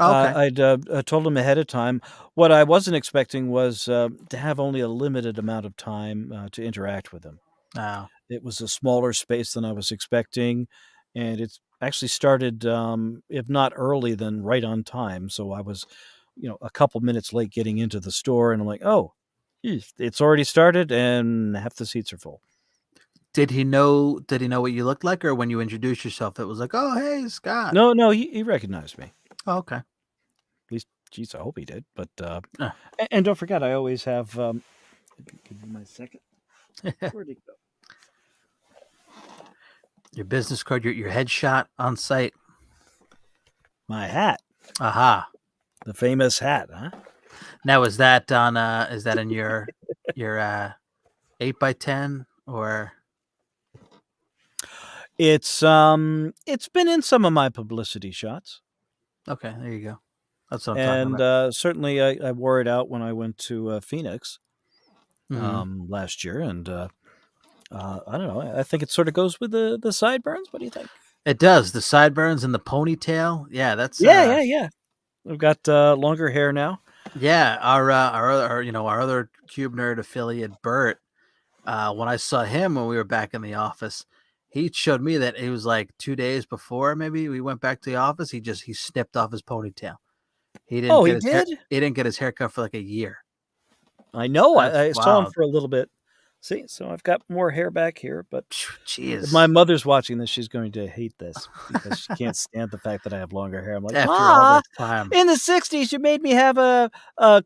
Oh, okay. I'd, told him ahead of time. What I wasn't expecting was, to have only a limited amount of time, to interact with him. Oh, It was a smaller space than I was expecting, and it's actually started, if not early, then right on time, so I was, a couple minutes late getting into the store, and I'm like, "Oh, geez, it's already started and half the seats are full." Did he know? Did he know what you looked like, or when you introduced yourself, it was like, "Oh, hey, Scott." No, he recognized me. Oh, okay. At least, geez, I hope he did. But Uh, and don't forget, I always have. Give me my second. Where'd he go? your business card, your headshot on site. My hat, Aha. the famous hat, huh? Now is that on? Is that in your 8x10 or? It's been in some of my publicity shots, Okay, there you go. That's what I'm talking and about. certainly I wore it out when I went to Phoenix Hmm. last year, and I don't know. I think it sort of goes with the sideburns. What do you think? It does, the sideburns and the ponytail. Yeah, that's Yeah. I've got longer hair now. yeah. Our other Cube Nerd affiliate, Bert. When I saw him when we were back in the office, he showed me that it was like 2 days before maybe we went back to the office. He snipped off his ponytail. He didn't Oh, get he his hair. did. He didn't get his haircut for like a year. I know. That's I saw him wild. for a little bit. See, so I've got more hair back here, but if my Jeez. mother's watching this, she's going to hate this because she can't stand the fact that I have longer hair. I'm like, After all Ma, this time. in the '60s, you made me have a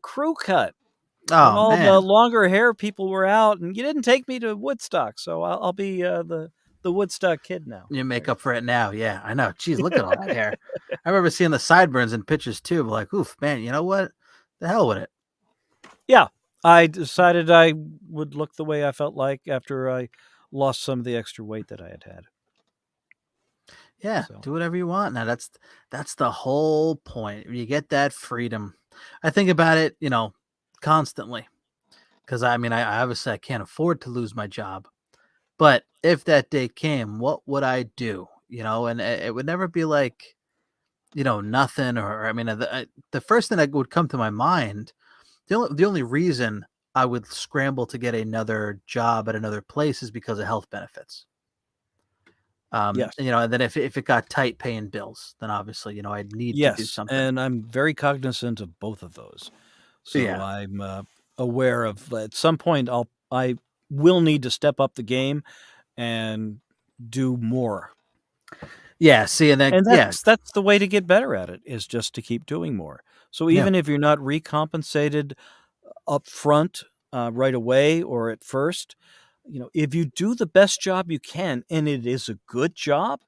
crew cut when Oh all the man. longer hair people were out, and you didn't take me to Woodstock, so I'll be the Woodstock kid now. You make up for it now. Yeah, I know. Jeez, look at all that hair. I remember seeing the sideburns in pictures too. But like, oof, man, you know what? The hell with it. Yeah, I decided I would look the way I felt like after I lost some of the extra weight that I had had. Yeah, So do whatever you want. Now that's the whole point. You get that freedom. I think about it, constantly. Because I mean, I obviously I can't afford to lose my job. But if that day came, what would I do? And it would never be like, nothing. Or I mean, the first thing that would come to my mind, the only reason I would scramble to get another job at another place is because of health benefits. yes. And then if it got tight paying bills, then obviously, I'd need to do Yes, something. and I'm very cognizant of both of those. So Yeah. I'm aware of at some point I will need to step up the game and do more. Yeah. See, and then And yeah, that's the way to get better at it is just to keep doing more. So yeah. even if you're not recompensated up front right away or at first, if you do the best job you can and it is a good job,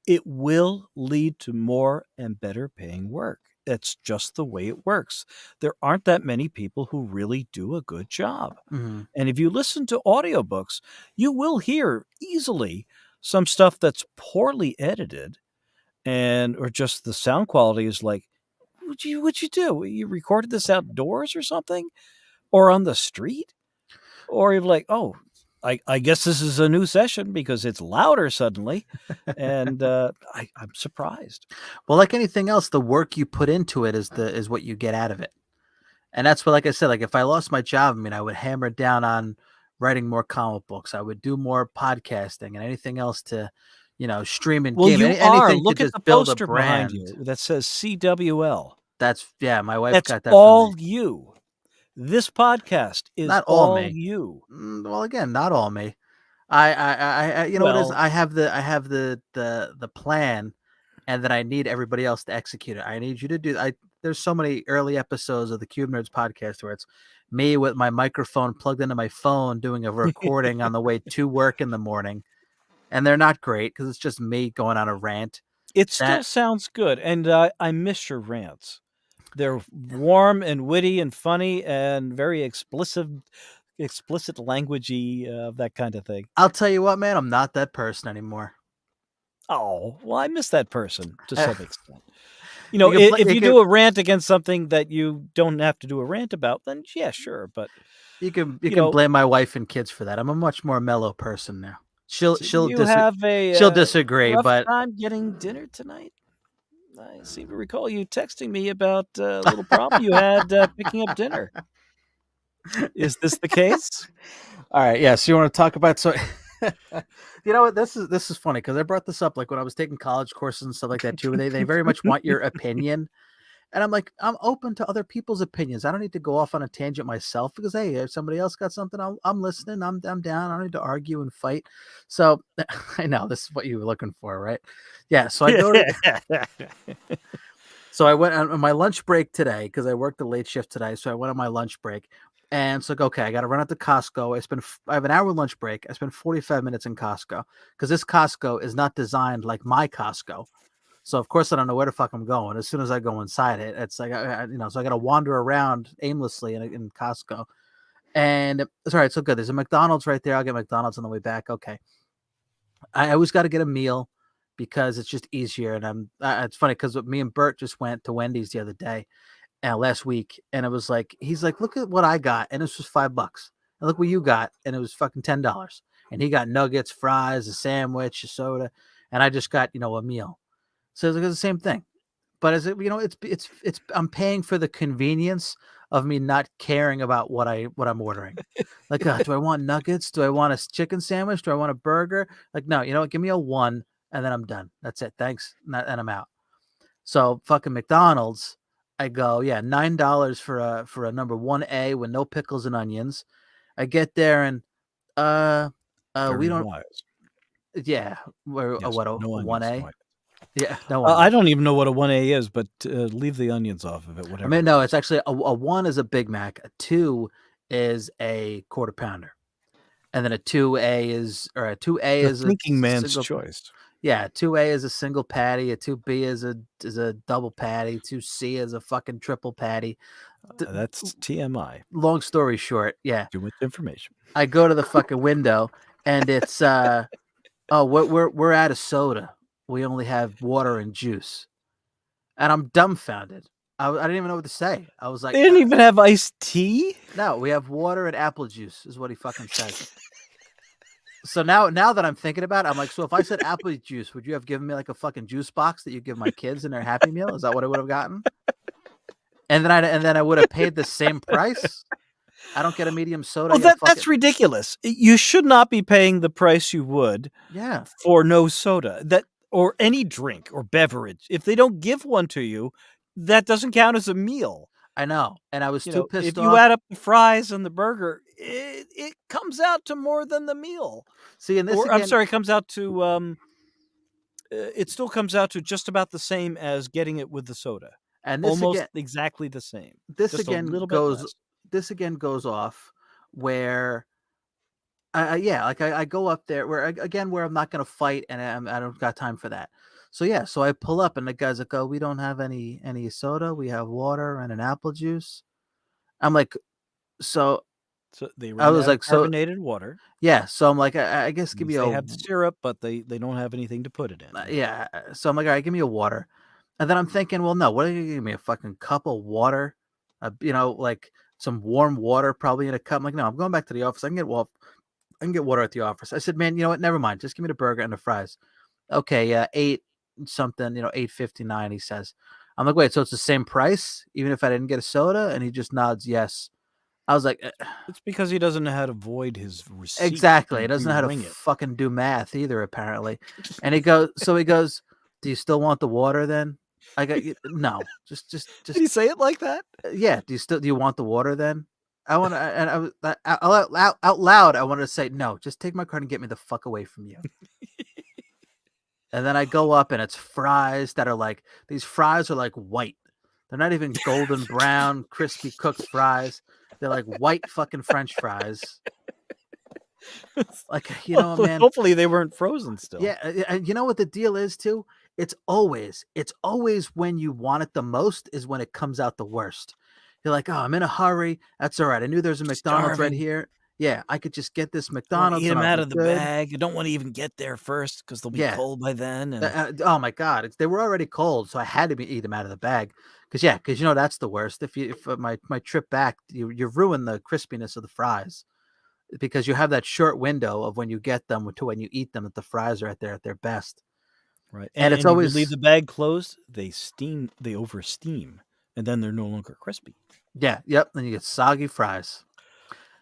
it will lead to more and better paying work. It's just the way it works. There aren't that many people who really do a good job. Mhm. And if you listen to audiobooks, you will hear easily some stuff that's poorly edited and or just the sound quality is like, what'd you do? You recorded this outdoors or something? Or on the street? Or you're like, oh, I guess this is a new session because it's louder suddenly. And I'm surprised. Well, like anything else, the work you put into it is what you get out of it. And that's what, like I said, like if I lost my job, I mean, I would hammer down on writing more comic books. I would do more podcasting and anything else to, stream and Well, game. you are. Anything to Look at just the build a poster behind brand. you that says CWL. That's yeah. My wife That's got that for me. all you. This podcast is Not all all me. you. Well, again, not all me. You know what it is? Well, I have the plan, and then I need everybody else to execute it. I need you to do. There's so many early episodes of the Cube Nerds podcast where it's me with my microphone plugged into my phone doing a recording on the way to work in the morning, and they're not great because it's just me going on a rant. it still That sounds good, and I miss your rants. They're warm and witty and funny and very explicit languagey, that kind of thing. I'll tell you what, man, I'm not that person anymore. Oh, well, I miss that person to Uh, some extent. you can play. If You you can. do a rant against something that you don't have to do a rant about, then yeah, sure. But You you can know, blame my wife and kids for that. I'm a much more mellow person now. She'll so she'll you dis have a she'll disagree, rough but time getting dinner tonight. I seem to recall you texting me about a little problem you had picking up dinner. Is this the case? all right, yeah. So you want to talk about you know what? This is funny because I brought this up like when I was taking college courses and stuff like that too. They very much want your opinion, And I'm like, I'm open to other people's opinions. I don't need to go off on a tangent myself because hey, if somebody else got something, I'm listening. I'm down. I don't need to argue and fight. So I know this is what you were looking for, right? Yeah. So I go to so I went on my lunch break today because I worked a late shift today. So I went on my lunch break, and it's like, okay, I got to run out to Costco. I have an hour lunch break. I spent 45 minutes in Costco because this Costco is not designed like my Costco. So of course I don't know where the fuck I'm going. As soon as I go inside it, it's like so I got to wander around aimlessly in Costco. And it's all right. So good. There's a McDonald's right there. I'll get McDonald's on the way back. Okay. I always got to get a meal because it's just easier. And it's funny because me and Bert just went to Wendy's the other day, last week, and it was like he's like, look at what I got, and this was $5. And look what you got, and it was fucking $10. And he got nuggets, fries, a sandwich, a soda, and I just got a meal. So it's the same thing. But as it, it's I'm paying for the convenience of me not caring about what I'm ordering. Like, do I want nuggets? Do I want a chicken sandwich? Do I want a burger? Like, no, you know what? Give me a one, and then I'm done. That's it. Thanks, and I'm out. So fucking McDonald's, I go, yeah, $9 for a number 1A with no pickles and onions. I get there and uh we Very don't wise. yeah, we're Yes, what a no onions, no 1A? onions. Yeah, no I onions. don't even know what a 1A is, but, leave the onions off of it, I mean, whatever it no, is. it's actually a one is a Big Mac, a two is a quarter pounder, and then a 2A is or a 2A The is a thinking man's single choice. yeah, 2A is a single patty, a 2B is a double patty, 2C is a fucking triple patty. D- That's TMI. Long story short, yeah, Too much information. I go to the fucking window and it's oh we're out of soda. We only have water and juice. And I'm dumbfounded. I didn't even know what to say. I was like, They didn't even have iced tea? no, we have water and apple juice, is what he fucking says. So now that I'm thinking about it, I'm like, so if I said apple juice, would you have given me like a fucking juice box that you give my kids in their Happy Meal? Is that what I would have gotten? And then I would have paid the same price. I don't get a medium soda. I Well, get a that's fucking ridiculous. You should not be paying the price you would yeah. for no soda, that or any drink or beverage. If they don't give one to you, that doesn't count as a meal. I know. And I was too If pissed you off. add up the fries and the burger, it comes out to more than the meal. See, and this Or I'm again, sorry, it comes out to, it still comes out to just about the same as getting it with the soda. and Almost exactly the same, this just a again little bit goes less. this again goes off where yeah, like I go up there where again where I'm not gonna fight and I don't got time for that. So yeah, so I pull up and the guys like, oh, we don't have any soda. We have water and an apple juice. I'm like, so So they I ran was out of like, so carbonated water. yeah, so I'm like, I guess give me Means they have syrup, but they don't have anything to put it in, yeah. yeah. So I'm like, all right, give me a water. And then I'm thinking, well, no, what are you gonna give me a fucking cup of water? Like some warm water, probably in a cup. I'm like, no, I'm going back to the office. I can get water at the office. I said, man, you know what? Never mind. Just give me the burger and the fries. Okay, yeah, eight something, 8.59. He says, I'm like, wait, so it's the same price, even if I didn't get a soda? And he just nods yes. I was like, It's because he doesn't know how to void his receipt exactly. He and doesn't know how to re-ring it. fucking do math either, apparently. And he goes, do you still want the water then? I got no, Did he say it like that? yeah. Do you want the water then? I want to, and I was out loud. I wanted to say no. Just take my card and get me the fuck away from you. And then I go up and it's fries that are like these fries are like white. They're not even golden brown, crispy cooked fries. They're like white fucking French fries. Like Hopefully man. hopefully they weren't frozen still. Yeah, and you know what the deal is too? It's always when you want it the most is when it comes out the worst. You're like, "Oh, I'm in a hurry. That's all right. I knew there's a McDonald's right Starving. here. Yeah, I could just get this I wanna eat McDonald's and them I'll out be of the good." bag. I don't wanna even get there first because 'cause they'll be Yeah. cold by then, and Oh my god, they were already cold, so I had to eat them out of the bag. Because that's the worst. If my trip back, you ruin the crispiness of the fries because you have that short window of when you get them to when you eat them that the fries are at their best. right, And it's and if you leave always the bag closed, they oversteam, and then they're no longer crispy. yeah, yep. Then you get soggy fries.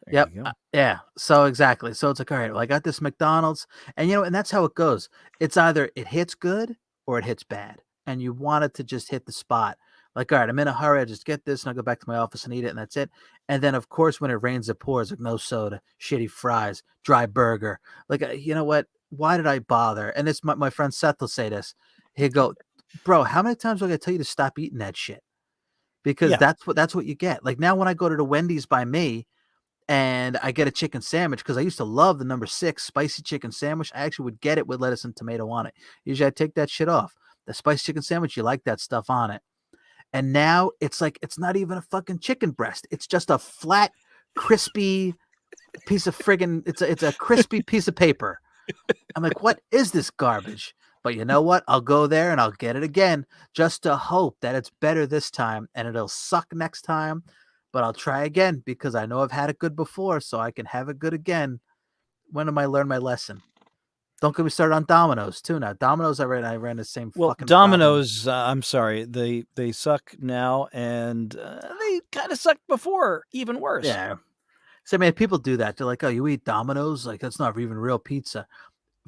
There Yep. you go. Yeah. So exactly. So it's like, all right, well, I got this McDonald's, and and that's how it goes. It's either it hits good or it hits bad, and you want it to just hit the spot. Like, all right, I'm in a hurry. I just get this and I'll go back to my office and eat it, and that's it. And then, of course, when it rains, it pours. Like, no soda, shitty fries, dry burger. Like, you know what? Why did I bother? And it's my friend Seth will say this. He'll go, bro, how many times do I gotta tell you to stop eating that shit? Because Yeah. that's what you get. Like, now when I go to the Wendy's by me and I get a chicken sandwich, because I used to love the number 6 spicy chicken sandwich. I actually would get it with lettuce and tomato on it. Usually I take that shit off. The spicy chicken sandwich, you like that stuff on it. And now it's like it's not even a fucking chicken breast. It's just a flat, crispy piece of friggin' it's a crispy piece of paper. I'm like, what is this garbage? But you know what? I'll go there and I'll get it again just to hope that it's better this time and it'll suck next time. But I'll try again because I know I've had it good before, so I can have it good again. When am I learn my lesson? Don't get me started on Domino's too. Now Domino's, I ran the same Well, fucking problem. Domino's, I'm sorry, they suck now, and they kind of sucked before, even worse. Yeah. So, man, people do that. They're like, "Oh, you eat Domino's? Like that's not even real pizza."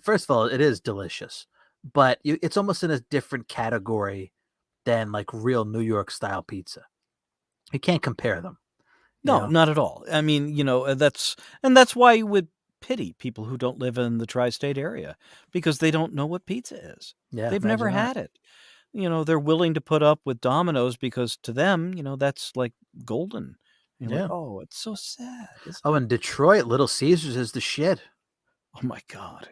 First of all, it is delicious, but it's almost in a different category than like real New York style pizza. You can't compare them, you No, know? not at all. I mean, that's why you would pity people who don't live in the tri-state area because they don't know what pizza is. Yeah, They've never imagine that. had it. They're willing to put up with Domino's because to them, that's like golden. And you're like, Yeah. "Oh, it's so sad, isn't Oh, it?" in Detroit, Little Caesars is the shit. Oh my god.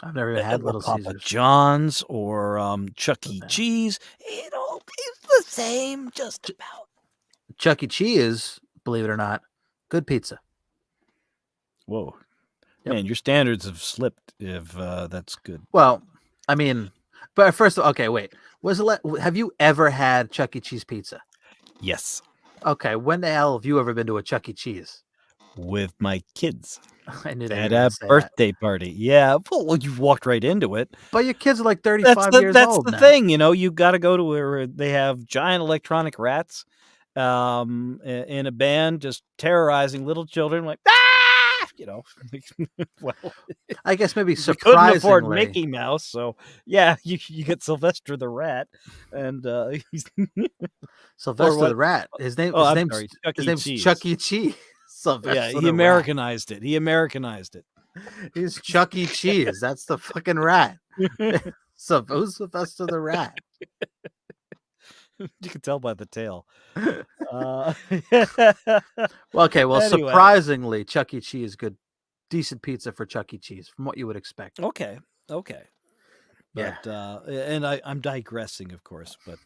I've never even had Or Little Papa Caesars. John's or, Chuck What E. the hell? Cheese. It all tastes the same just Ch- about. Chuck E. Cheese, believe it or not, good pizza. Whoa. Yep. Man, your standards have slipped if, that's good. Well, I mean, but first, okay, wait. Have you ever had Chuck E. Cheese pizza? Yes. Okay, when the hell have you ever been to a Chuck E. Cheese? With my kids I knew that you at were going to a say that. birthday party. Yeah. Well, you walked right into it. But your kids are like That's 35 the years that's old the now. thing, you gotta go to where they have giant electronic rats, in a band just terrorizing little children like, "Ah!" Well, I guess maybe we couldn't afford surprisingly, Mickey Mouse, so, yeah, you get Sylvester the Rat, and, he's or Sylvester what? the Rat. His name Oh, his I'm name's sorry, Chuck his E. name's Chuck Cheese. E. Cheese. Yeah, Sylvester he the Rat. Americanized it. He Americanized it. He's Chuck E. Cheese. That's the fucking rat. So who's Sylvester the Rat? You can tell by the tail. Uh, Well, okay, well, anyway, surprisingly, Chuck E. Cheese good, decent pizza for Chuck E. Cheese from what you would expect. okay, okay. But, Yeah, and I'm digressing, of course, but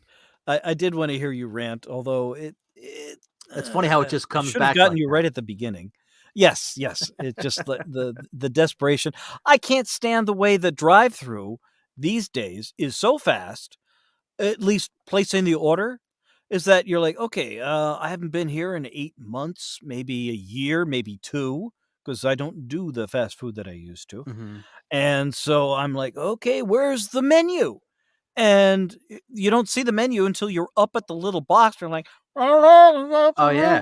I did wanna hear you rant, although it's funny how it just I comes should have back gotten like you that. right at the beginning. Yes, yes, it just the desperation. I can't stand the way the drive-through these days is so fast, at least placing the order, is that you're like, "Okay, I haven't been here in 8 months, maybe a year, maybe 2, because I don't do the fast food that I used to." Hmm. And so I'm like, "Okay, where's the menu?" And you don't see the menu until you're up at the little box. They're like, Oh yeah.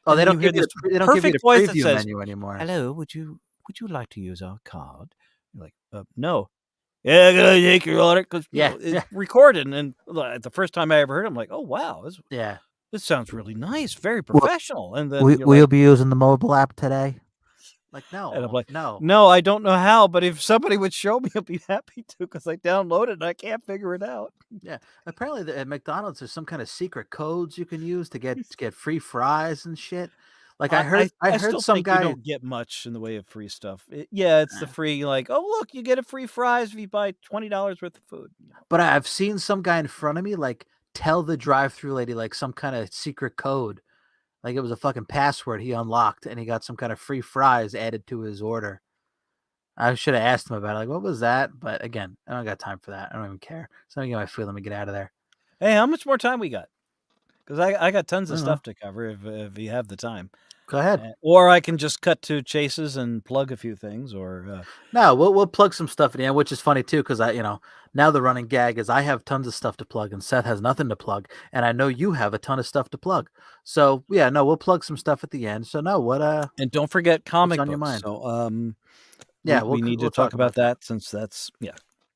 Oh, and they then you don't hear give you this they don't give you perfect the voice that preview says, menu anymore. "Hello, would you like to use our card?" You're like, no." "Yeah, can I take your order?" Because Yeah, it's yeah, recorded, and the first time I ever heard it, I'm like, "Oh, wow, yeah. this sounds really nice, very Will, professional." And then will, you're will like, you be using the mobile app today? Like, and I'm no, like, no. "No, I don't know how, but if somebody would show me, I'd be happy to, because I downloaded it and I can't figure it out." Yeah, apparently at McDonald's there's some kind of secret codes you can use to get free fries and shit. Like I I heard I I I heard still some think you guy. don't get much in the way of free stuff. Yeah, it's the eh, free, like, "Oh, look, you get a free fries if you buy $20 worth of food." But I've seen some guy in front of me like tell the drive-through lady like some kind of secret code. Like it was a fucking password he unlocked and he got some kind of free fries added to his order. I should have asked him about it. Like, what was that? But again, I don't got time for that. I don't even care. So let me get my food. Let me get out of there. Hey, how much more time we got? Because I got tons I of don't know. stuff to cover if you have the time. Go ahead. Or I can just cut to chases and plug a few things, or, No, we'll plug some stuff in the end, which is funny too, because now the running gag is I have tons of stuff to plug and Seth has nothing to plug, and I know you have a ton of stuff to plug. So yeah, no, we'll plug some stuff at the end. So no, and don't forget what's comic on your books. mind? So, Yeah, we need to we'll talk talk about about that. that since that's, yeah.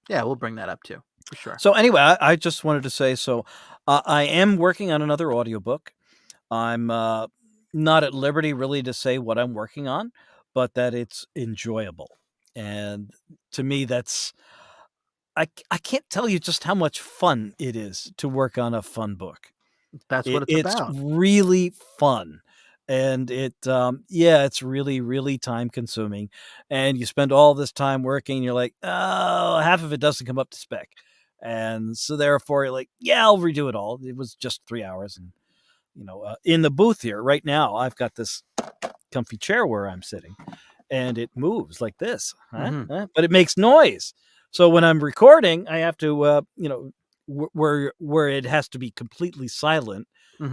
Yeah, we'll bring that up too. for sure. So anyway, I just wanted to say, so I am working on another audiobook. I'm not at liberty really to say what I'm working on, but that it's enjoyable. And to me, that's I can't tell you just how much fun it is to work on a fun book. That's what it's It's about. really fun, and yeah, it's really, really time consuming, and you spend all this time working, you're like, "Oh, half of it doesn't come up to spec." And so therefore, you're like, "Yeah, I'll redo it all." It was just 3 hours, and, in the booth here right now, I've got this comfy chair where I'm sitting, and it moves like this, Mhm, but it makes noise. So when I'm recording, I have to, where it has to be completely silent,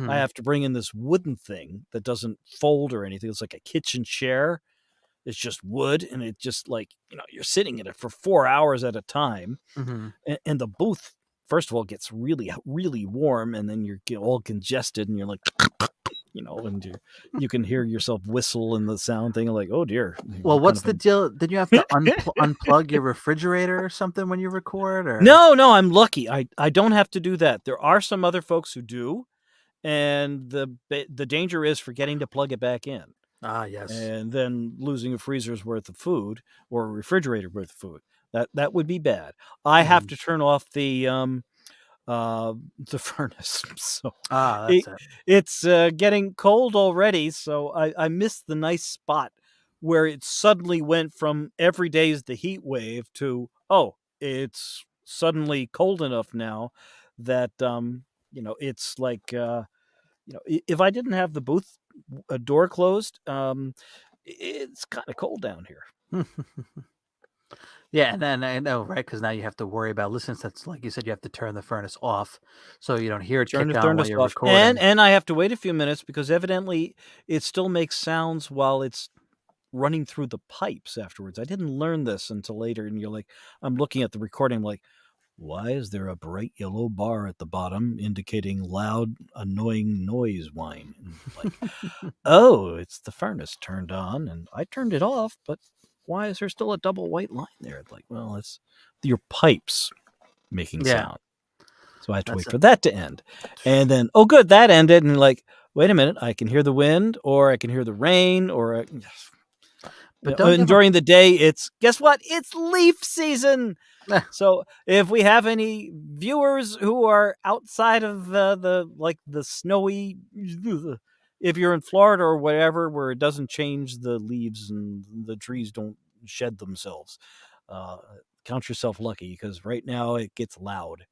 I mhm, have to bring in this wooden thing that doesn't fold or anything. It's like a kitchen chair. It's just wood, and it just like you're sitting in it for 4 hours at a time, mhm. and the booth. First of all, gets really, really warm, and then you're all congested, and you're like, and you can hear yourself whistle and the sound thing. Like, oh dear, Well, what kind what's of the deal? Did you have to unplug your refrigerator or something when you record, or No, no, I'm lucky. I don't have to do that. There are some other folks who do, and the danger is forgetting to plug it back in, Ah, yes. and then losing a freezer's worth of food or a refrigerator worth of food. That would be bad. I have Mhm. to turn off the furnace. So Ah, it that's it. it's getting cold already. So I missed the nice spot where it suddenly went from every day is the heat wave to, oh, it's suddenly cold enough now that it's like if I didn't have the booth door closed, it's kind of cold down here. Yeah, and then I know, right? Because now you have to worry about listen, that's like you said, you have to turn the furnace off so you don't hear it Turn the kick on while furnace you're off, and recording. I have to wait a few minutes because evidently it still makes sounds while it's running through the pipes afterwards. I didn't learn this until later, and you're like, I'm looking at the recording, I'm like, why is there a bright yellow bar at the bottom indicating loud, annoying noise whine? And like, oh, it's the furnace turned on, and I turned it off, but why is there still a double white line there? It's like, well, it's your pipes making Yeah, sound. So I have to that's wait it. for that to end. And then, oh, good, that ended. And like, wait a minute, I can hear the wind, or I can hear the rain, or But don't you and have a during the day, it's guess what? It's leaf season. eh, So if we have any viewers who are outside of the snowy, if you're in Florida or whatever, where it doesn't change the leaves and the trees don't shed themselves, uh, count yourself lucky because right now it gets loud.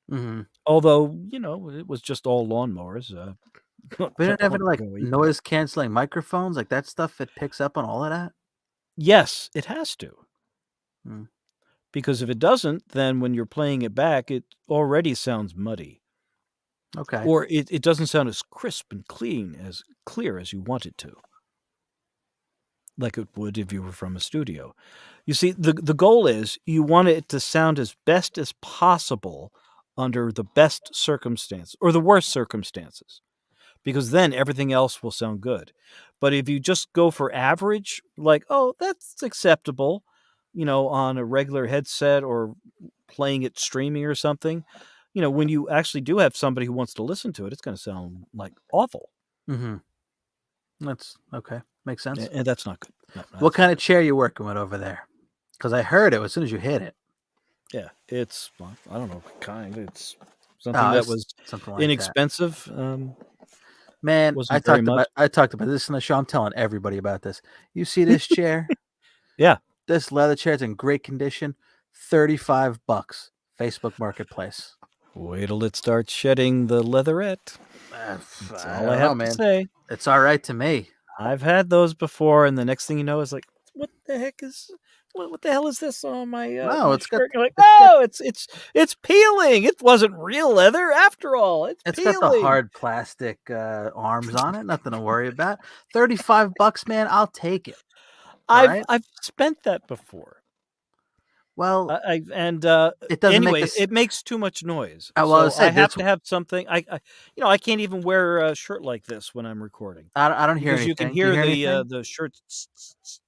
mhm. Although it was just all lawnmowers, We don't kept have any, like, going. noise canceling microphones, like, that stuff, it picks up on all of that? Yes, it has to. Mm, Because if it doesn't, then when you're playing it back, it already sounds muddy, okay. or it doesn't sound as crisp and clear as you want it to, like it would if you were from a studio. You see, the goal is you want it to sound as best as possible under the best circumstance or the worst circumstances, because then everything else will sound good. But if you just go for average, like, oh, that's acceptable, on a regular headset or playing it streaming or something, when you actually do have somebody who wants to listen to it, it's going to sound like awful. Mhm. That's okay, makes sense. And that's not good. No, What that's not kinda good. chair you working with over there? Because I heard it as soon as you hit it. Yeah. It's, well, I don't know, kind. It's something Oh, that it's was something like that. inexpensive. Man, Wasn't very much. I talked about this in the show, I'm telling everybody about this. You see this chair? Yeah. This leather chair, it's in great condition, 35 bucks, Facebook Marketplace. Wait till it starts shedding the leatherette. That's I all I don't know, have to man. say. It's alright to me. I've had those before, and the next thing you know is like, "What the heck is what the hell is this on No, my it's got shirt?" You're like, it's got "Oh, it's peeling. It wasn't real leather after all. It's it's got the peeling." hard plastic, arms on it, nothing to worry about. 35 bucks, man, I'll take it, I've alright? I've spent that before. Well, I and, it doesn't make anyway, us it makes too much noise, well, I so I said have this to have something I can't even wear a shirt like this when I'm recording. I don't hear Because you can anything. Do you hear hear anything? the shirt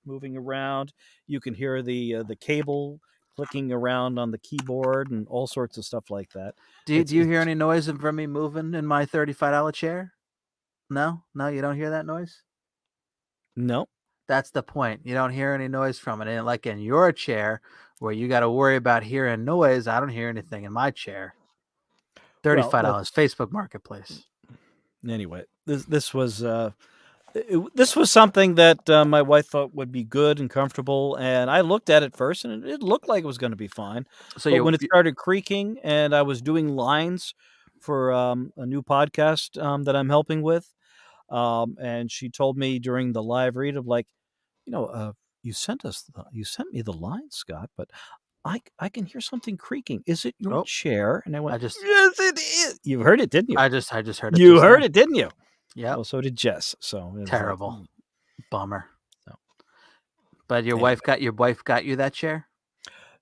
moving around, you can hear the cable clicking around on the keyboard and all sorts of stuff like that. Do you hear It's any noise from me moving in my $35 chair? No, no, you don't hear that noise. no. That's the point. You don't hear any noise from it. And like in your chair, where you got to worry about hearing noise, I don't hear anything in my chair. Well, $35 Facebook Marketplace. anyway, this was this was something that my wife thought would be good and comfortable, and I looked at it first, and it looked like it was going to be fine. So But when it started creaking, and I was doing lines for a new podcast that I'm helping with, and she told me during the live read of like, you know, you sent me the lines, Scott, but I can hear something creaking. Is it your oh, chair? And I went, I just yes, it is. You heard it, didn't you? I just heard it You just heard now. it, didn't you? Yep. Well, so did Jess. So it was Terrible. like, Bummer. So, But your anyway. wife got you that chair?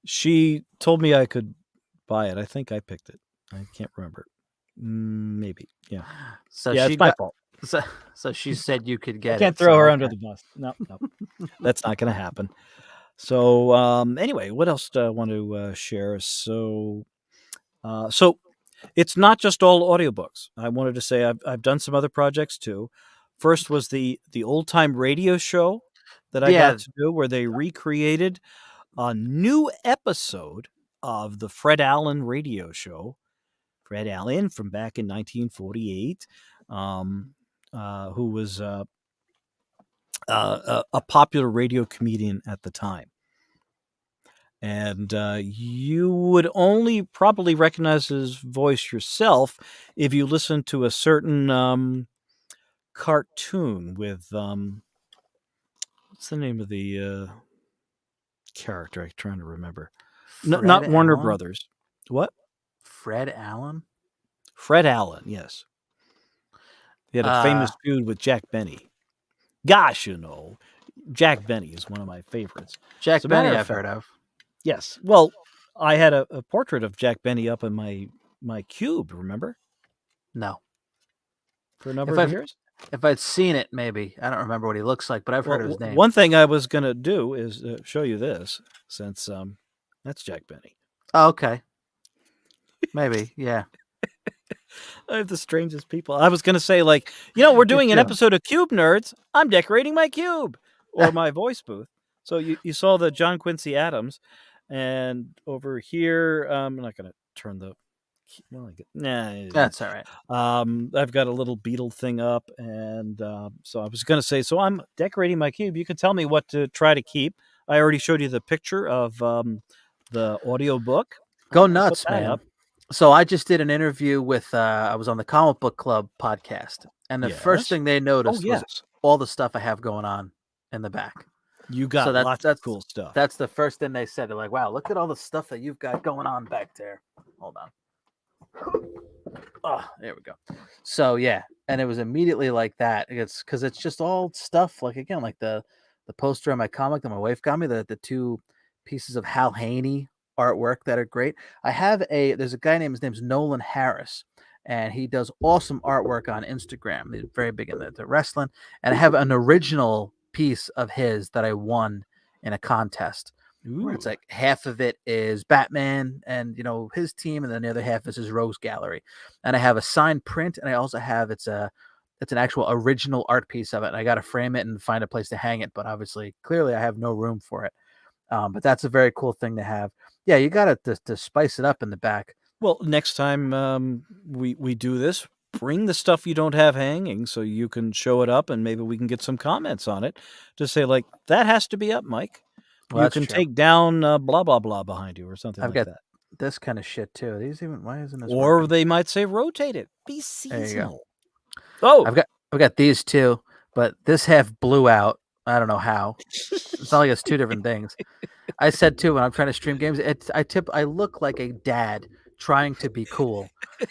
She told me I could buy it. I think I picked it. I can't remember. Maybe. Yeah. So Yeah, she it's my got fault. so she said you could I get can't it. throw So her okay. under the bus. No, no. That's not going to happen. So, anyway, what else do I want to share? So it's not just all audiobooks. I wanted to say I've done some other projects too. First was the old time radio show that I Yeah, got to do, where they recreated a new episode of the Fred Allen radio show. Fred Allen from back in 1948, who was a popular radio comedian at the time. And you would only probably recognize his voice yourself if you listen to a certain cartoon with what's the name of the character? I'm trying to remember. Fred Not Warner Allen. Brothers. What? Fred Allen? Fred Allen, yes. He had a famous feud with Jack Benny. Gosh, Jack Benny is one of my favorites. Jack As a matter Benny of I've fact, heard of. yes. Well, I had a portrait of Jack Benny up in my cube, remember? No. For a number If of I've years. if I'd seen it, maybe. I don't remember what he looks like, but I've heard of his name. One thing I was going to do is show you this, since that's Jack Benny. Oh, okay. Maybe, yeah. I have the strangest people. I was going to say, like, we're doing an episode of Cube Nerds. I'm decorating my cube or my voice booth. So you saw the John Quincy Adams, and over here, I'm not going to turn the. Well, That's all right. I've got a little beetle thing up, and so I was going to say, so I'm decorating my cube. You can tell me what to try to keep. I already showed you the picture of the audio book. Go I'll nuts, put that man. up. So I just did an interview with I was on the Comic Book Club podcast, and the first thing they noticed was all the stuff I have going on in the back. You got lots of cool stuff. That's the first thing they said. They're like, "Wow, look at all the stuff that you've got going on back there." Hold on. Oh, there we go. So yeah, and it was immediately like that. It's because it's just all stuff like, again, like the poster on my comic that my wife got me, the two pieces of Hal Haney artwork that are great. There's a guy his name's Nolan Harris, and he does awesome artwork on Instagram. He's very big in the wrestling, and I have an original piece of his that I won in a contest. Where it's like half of it is Batman and his team, and then the other half is his Rogues Gallery. And I have a signed print, and I also have it's an actual original art piece of it. And I got to frame it and find a place to hang it, but clearly I have no room for it. But that's a very cool thing to have. Yeah, you got to spice it up in the back. Well, next time we do this, bring the stuff you don't have hanging so you can show it up, and maybe we can get some comments on it to say, like, that has to be up, Mike. Well, you can take down blah blah blah behind you or something like that. This kind of shit too. Why isn't this? Or working? They might say rotate it. Be seasonal. Oh, I've got these two, but this half blew out. I don't know how. It's not like it's two different things. I said too, when I'm trying to stream games, I look like a dad trying to be cool,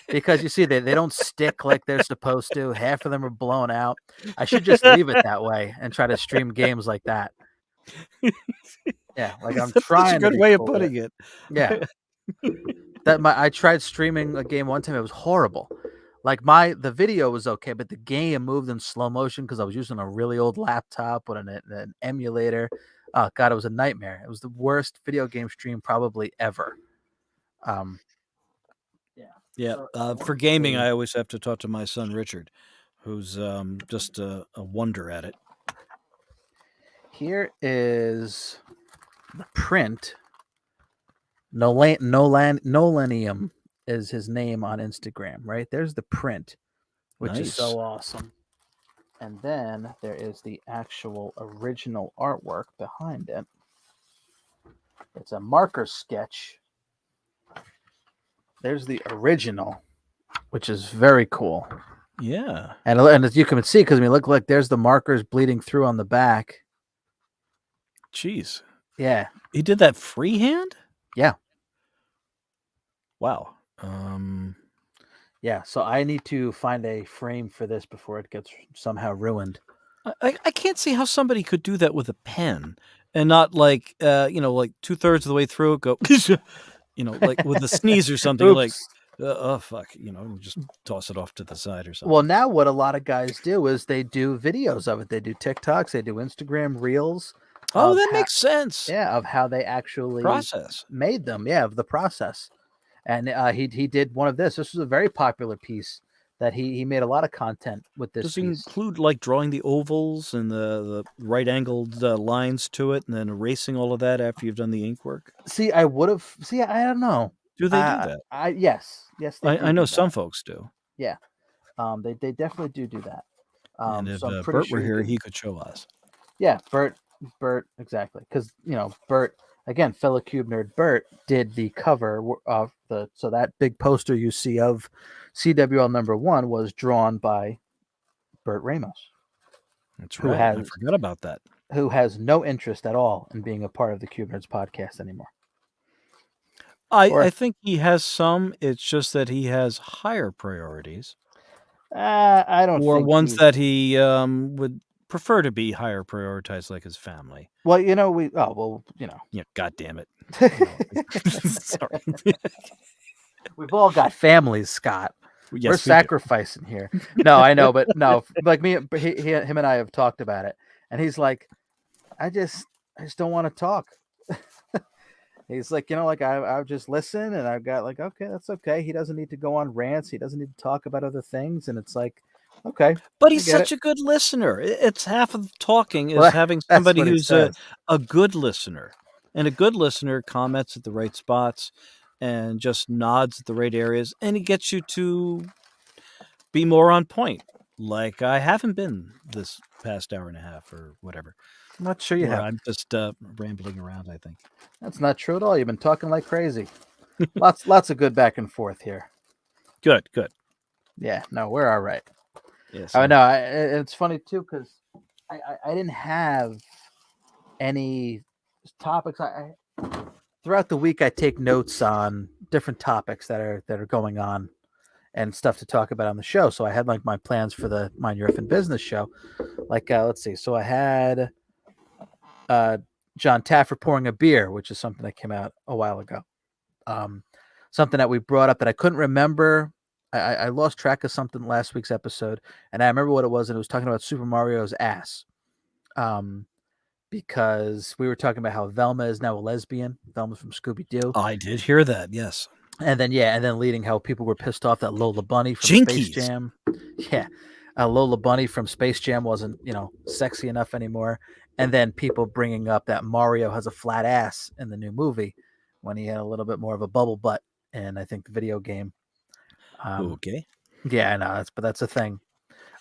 because you see they don't stick like they're supposed to. Half of them are blown out. I should just leave it that way and try to stream games like that. Yeah, like I'm trying. That's a good way of putting it. Yeah. I tried streaming a game one time. It was horrible. Like the video was okay, but the game moved in slow motion because I was using a really old laptop with an emulator. Oh god, it was a nightmare. It was the worst video game stream probably ever. Um, yeah. Yeah, So for let's gaming, see. I always have to talk to my son Richard, who's just a wonder at it. Here is the print. Nolanium is his name on Instagram, right? There's the print, which is Nice. so awesome. And then there is the actual original artwork behind it. It's a marker sketch. There's the original, which is very cool. Yeah. And as you can see, because we look like there's the markers bleeding through on the back. Jeez. Yeah. He did that freehand? Yeah. Wow. Yeah. So I need to find a frame for this before it gets somehow ruined. I can't see how somebody could do that with a pen and not like like 2/3 of the way through it go like with a sneeze or something like Oops. oh fuck, and just toss it off to the side or something. Well, now what a lot of guys do is they do videos of it. They do TikToks, they do Instagram reels Oh, of that makes sense. of how they actually Process. made them. Yeah, of the process. And he did one of this. This was a very popular piece that he made a lot of content with this Does it piece. include like drawing the ovals and the right angled lines to it and then erasing all of that after you've done the ink work? See, I would have. See, I don't know. Do they do that? Yes, they I do know that. some folks do. Yeah, they definitely do that. And if So I'm pretty Bert sure were you here, could. he could show us. Yeah, Bert, exactly. Because Bert again, fellow Cube nerd Bert did the cover of so that big poster you see of CWL #1 was drawn by Bert Ramos, That's who right. I has forgot about that. no interest at all in being a part of the Cube Nerds podcast anymore. I Or think he has some. It's just that he has higher priorities, I don't or think ones he's. that he would prefer to be higher prioritized, like his family. Well, we. Oh well, Yeah, God damn it. Sorry. We've all got families, Scott. We're Yes, we do. sacrificing here. No, I know, but no, like me, him and I have talked about it, and he's like, I just don't want to talk. He's like, like I'll just listen, and I've got like, okay, that's okay. He doesn't need to go on rants. He doesn't need to talk about other things, and it's like, okay, But I he's get it. such a good listener. It's half of the talking is Well, having that's somebody what he who's says. a good listener. And a good listener comments at the right spots and just nods at the right areas, and he gets you to be more on point. Like I haven't been this past hour and a half or whatever. I'm not sure you Where have. I'm just rambling around, I think. That's not true at all. You've been talking like crazy. Lots of good back and forth here. Good. Yeah, no, we're all right. Yes. I know. It's funny too because I didn't have any topics. Throughout the week I take notes on different topics that are going on and stuff to talk about on the show. So I had like my plans for the Mind Your Effing Business show. Like let's see. So I had John Taffer pouring a beer, which is something that came out a while ago. Something that we brought up that I couldn't remember. I lost track of something last week's episode, and I remember what it was, and it was talking about Super Mario's ass. Because we were talking about how Velma is now a lesbian. Velma from Scooby Doo. I did hear that. Yes. And then leading how people were pissed off that Lola Bunny from Space Jinkies. Jam. Yeah. Lola Bunny from Space Jam wasn't, sexy enough anymore. And then people bringing up that Mario has a flat ass in the new movie when he had a little bit more of a bubble butt in, I think, the video game. Okay. Yeah, I know. That's a thing.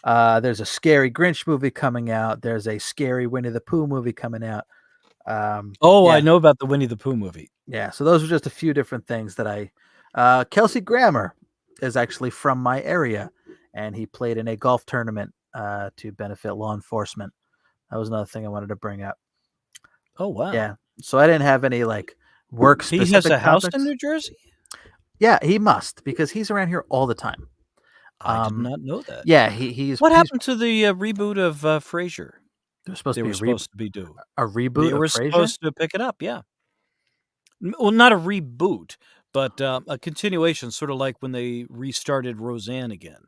There's a scary Grinch movie coming out. There's a scary Winnie the Pooh movie coming out. Oh, yeah. I know about the Winnie the Pooh movie. Yeah, so those are just a few different things that Kelsey Grammer is actually from my area, and he played in a golf tournament to benefit law enforcement. That was another thing I wanted to bring up. Oh, wow. Yeah, so I didn't have any like work specific. He has a house topics. in New Jersey? Yeah, he must because he's around here all the time. I did not know that. Yeah, he's. What happened to the reboot of Frasier? They're supposed They to were be supposed to be due. a reboot. They were supposed to pick it up, yeah. Well, not a reboot, but a continuation, sort of like when they restarted Roseanne again,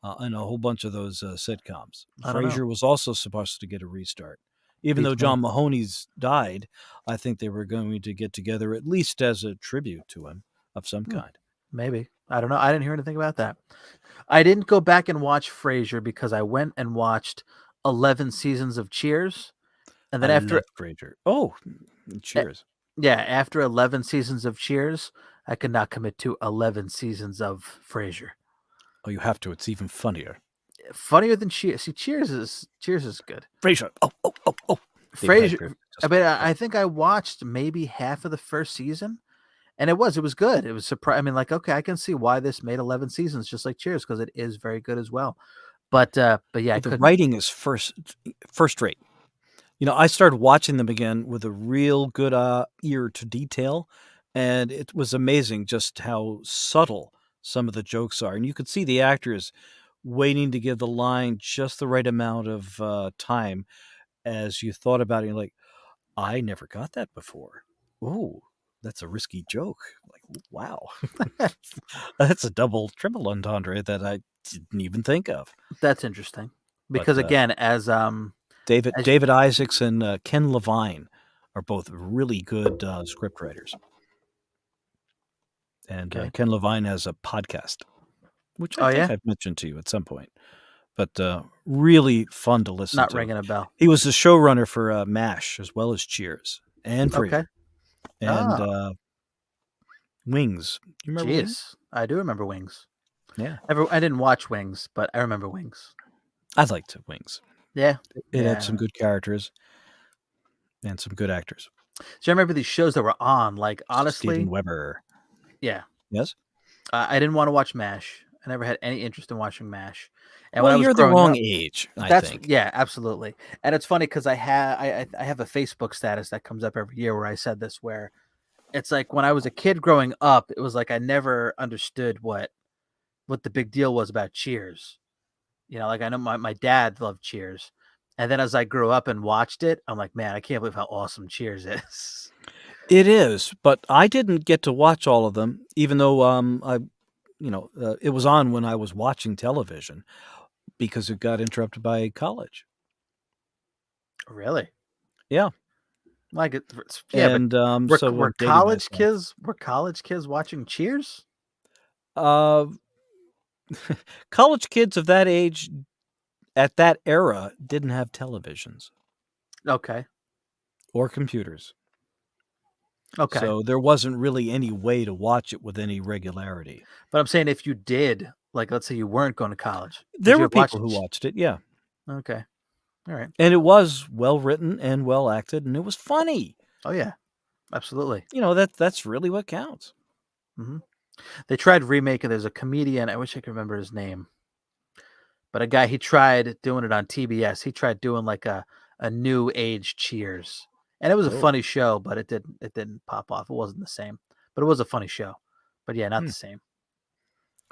and a whole bunch of those sitcoms. Frasier was also supposed to get a restart, Even though between. John Mahoney's died, I think they were going to get together at least as a tribute to him of some Hmm, kind. maybe. I don't know. I didn't hear anything about that. I didn't go back and watch Frasier because I went and watched 11 seasons of Cheers, and then I after love Frasier. Oh, eh, cheers. yeah, after 11 seasons of Cheers, I could not commit to 11 seasons of Frasier. Oh, you have to. It's even funnier. Funnier than Cheers. See, Cheers is good. Frasier. Oh, oh, oh, oh. David Frasier, Hyde I just mean, I think I watched maybe half of the first season, and it was good. It was surprising. I mean, like, okay, I can see why this made 11 seasons, just like Cheers, because it is very good as well. But yeah, I the couldn't. writing is first rate. I started watching them again with a real good ear to detail, and it was amazing just how subtle some of the jokes are. And you could see the actors waiting to give the line just the right amount of time as you thought about it. You're like, I never got that before. Oh, that's a risky joke. Like, wow, that's a double, triple entendre that I didn't even think of. That's interesting But because again, as David Isaacs and Ken Levine are both really good script writers, and okay, Ken Levine has a podcast, which I oh think yeah, I've mentioned to you at some point. But really fun to listen not to. ringing a bell. He was the showrunner for MASH as well as Cheers and Okay, Frasier and oh, Wings. You remember Wings? jeez, I do remember Wings. Yeah, I didn't watch Wings, but I remember Wings. I liked Wings. Yeah, It had some yeah. good characters and some good actors. So I remember these shows that were on. Like Steven honestly, Weber. yeah, Yes. I didn't want to watch MASH. I never had any interest in watching MASH. And when Well, I was you're the growing wrong up, age, I that's think. yeah, absolutely. And it's funny because I have a Facebook status that comes up every year where I said this, where it's like when I was a kid growing up, it was like I never understood what the big deal was about Cheers. Like I know my dad loved Cheers. And then as I grew up and watched it, I'm like, man, I can't believe how awesome Cheers is. It is, but I didn't get to watch all of them, even though it was on when I was watching television because it got interrupted by college. Really? Yeah, Like yeah, but and so I'm dating myself. were college kids watching Cheers? Uh, college kids of that age at that era didn't have televisions Okay. or computers, Okay. so there wasn't really any way to watch it with any regularity. But I'm saying if you did, like let's say you weren't going to college, would There you were have people watched who watched it, yeah, Okay. All right. and it was well written and well acted, and it was funny. Oh yeah. Absolutely. That's really what counts. Mhm. They tried remaking. There's a comedian. I wish I could remember his name, but a guy he tried doing it on TBS. He tried doing like a new age Cheers, and it was a Oh, funny show, but it didn't pop off. It wasn't the same, but it was a funny show. But yeah, not hmm. the same.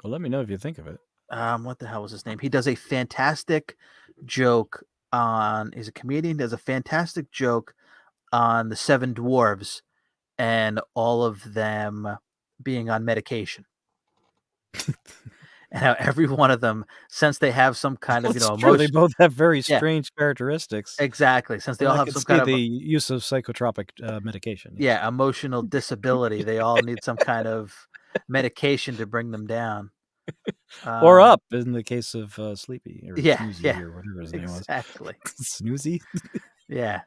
Well, let me know if you think of it. What the hell was his name? He does a fantastic joke on. He's a comedian. Does a fantastic joke on the Seven Dwarves and all of them being on medication. And how every one of them, since they have some kind Well, of, it's true. They emotion. both have very Yeah, strange characteristics, exactly. Since they and all I have could some see kind of, the use of psychotropic medication. Yes, yeah, emotional disability, they all need some kind of medication to bring them down. or Um, up in the case of Sleepy or yeah, yeah, Snoozy or whatever his name was. exactly. Snoozy. Yeah.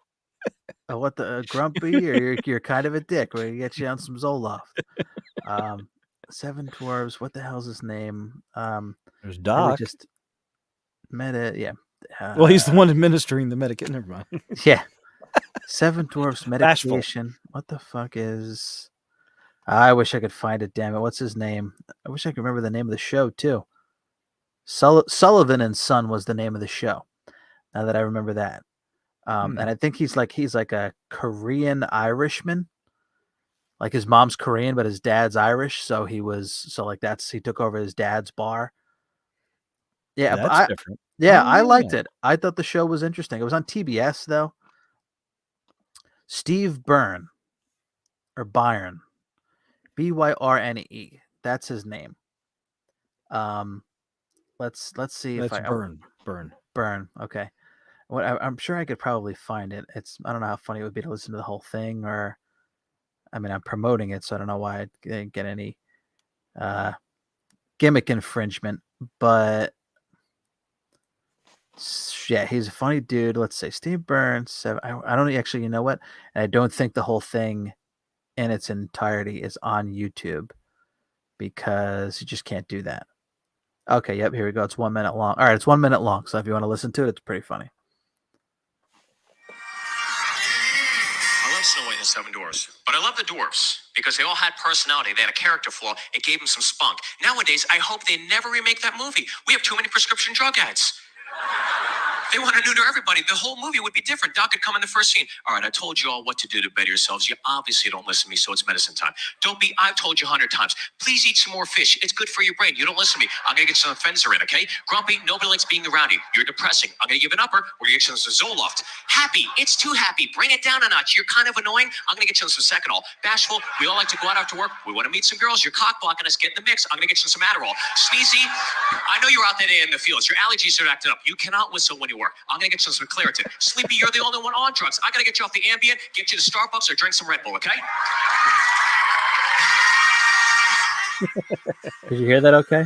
What the grumpy or you're kind of a dick. We're gonna get you on some Zoloft. Um, Seven Dwarves. What the hell's his name? There's They would Doc. just yeah. Well, Uh, he's the one administering the medication. Never mind. yeah. Seven Dwarfs Bashful. medication. What the fuck is? I wish I could find it. Damn it! What's his name? I wish I could remember the name of the show too. Sullivan and Son was the name of the show. Now that I remember that, Hmm. and I think he's like a Korean Irishman. Like his mom's Korean, but his dad's Irish. So like he took over his dad's bar. Yeah, but That's different. yeah, Oh I liked yeah. it. I thought the show was interesting. It was on TBS though. Steve Byrne or Byron, Byrne. That's his name. Um, let's see if That's I Burn. Burn. Burn. Okay. I'm sure I could probably find it. I don't know how funny it would be to listen to the whole thing, or I mean, I'm promoting it, so I don't know why I'd get any uh, gimmick infringement. But yeah, he's a funny dude. Let's say Steve Burns. I don't actually, you know what? And I don't think the whole thing in its entirety is on YouTube because you just can't do that. Okay, yep, here we go. It's 1 minute long. All right, it's 1 minute long. So if you want to listen to it, it's pretty funny. I love Snow White and the Seven Dwarfs, but I love the dwarfs because they all had personality. They had a character flaw. It gave them some spunk. Nowadays, I hope they never remake that movie. We have too many prescription drug ads. They want to neuter everybody. The whole movie would be different. Doc could come in the first scene. All right, I told you all what to do to better yourselves. You obviously don't listen to me, so it's medicine time. Don't be, I've told you 100 times. Please eat some more fish. It's good for your brain. You don't listen to me. I'm going to get some Fenzer in, okay? Grumpy, nobody likes being around you. You're depressing. I'm going to give an upper. We're going to get some Zoloft. Happy, it's too happy. Bring it down a notch. You're kind of annoying. I'm going to get you some Seconal. Bashful, we all like to go out after work. We want to meet some girls. You're cock blocking us. Get in the mix. I'm going to get you some Adderall. Sneezy, I know you're out there in the fields. Your allergies are acting up. You cannot whistle when you work. I'm going to get you some Claritin. Sleepy, you're the only one on drugs. I got to get you off the Ambien, get you to Starbucks, or drink some Red Bull, okay? Did you hear that okay?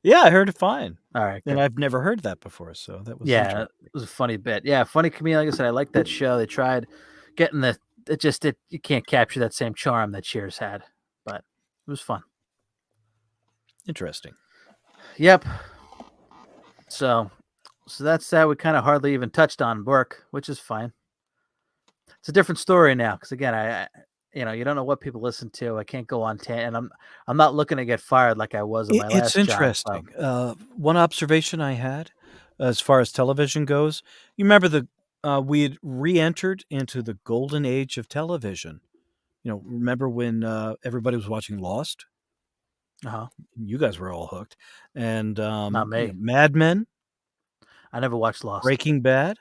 Yeah, I heard it fine. All right, And good. I've never heard that before, so that was Yeah, it interesting. was a funny bit. Yeah, funny comedian. Like I said, I like that show. They tried getting it you can't capture that same charm that Cheers had, but it was fun. Interesting. Yep. So that's that. We kind of hardly even touched on work, which is fine. It's a different story now because again, you don't know what people listen to. I can't go on and I'm not looking to get fired like I was in my It's last job. So interesting. One observation I had as far as television goes, you remember we had re-entered into the golden age of television. Remember when everybody was watching Lost? uh-huh. You guys were all hooked. And Not me. Mad Men, I never watched Lost. Breaking Bad.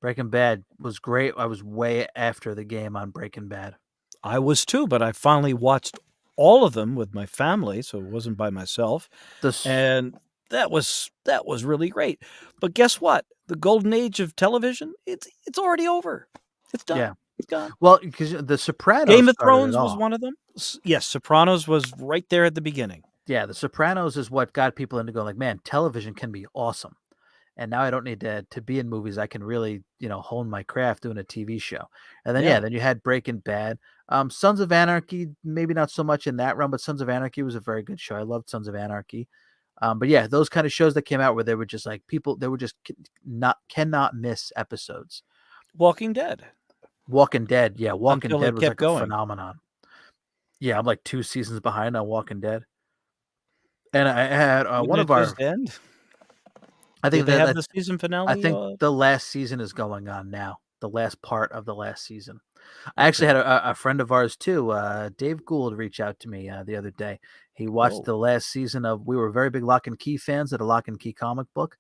Breaking Bad was great. I was way after the game on Breaking Bad. I was too, but I finally watched all of them with my family, so it wasn't by myself. This And that was really great. But guess what? The golden age of television, it's already over. It's done. Yeah. It's gone. Well, because The Sopranos Game of started it Thrones was all. one of them. Yes, Sopranos was right there at the beginning. Yeah, The Sopranos is what got people into going like, man, television can be awesome. And now I don't need to be in movies. I can really, hone my craft doing a TV show. And then Yeah. then you had Breaking Bad. Sons of Anarchy, maybe not so much in that realm, but Sons of Anarchy was a very good show. I loved Sons of Anarchy. But yeah, those kind of shows that came out where they were just like people, they were just not cannot miss episodes. Walking Dead. Walking Dead, yeah, Walking Until Dead it was kept like a going. phenomenon. Yeah, I'm like 2 seasons behind on Walking Dead. And I had Didn't one it of our just end? I Did think they that have the season I finale? think the last season is going on now. The last part of the last season. I actually Okay. had a friend of ours too, Dave Gould, reach out to me the other day. He watched Oh, the last season of. We were very big Lock and Key fans at a Lock and Key comic book.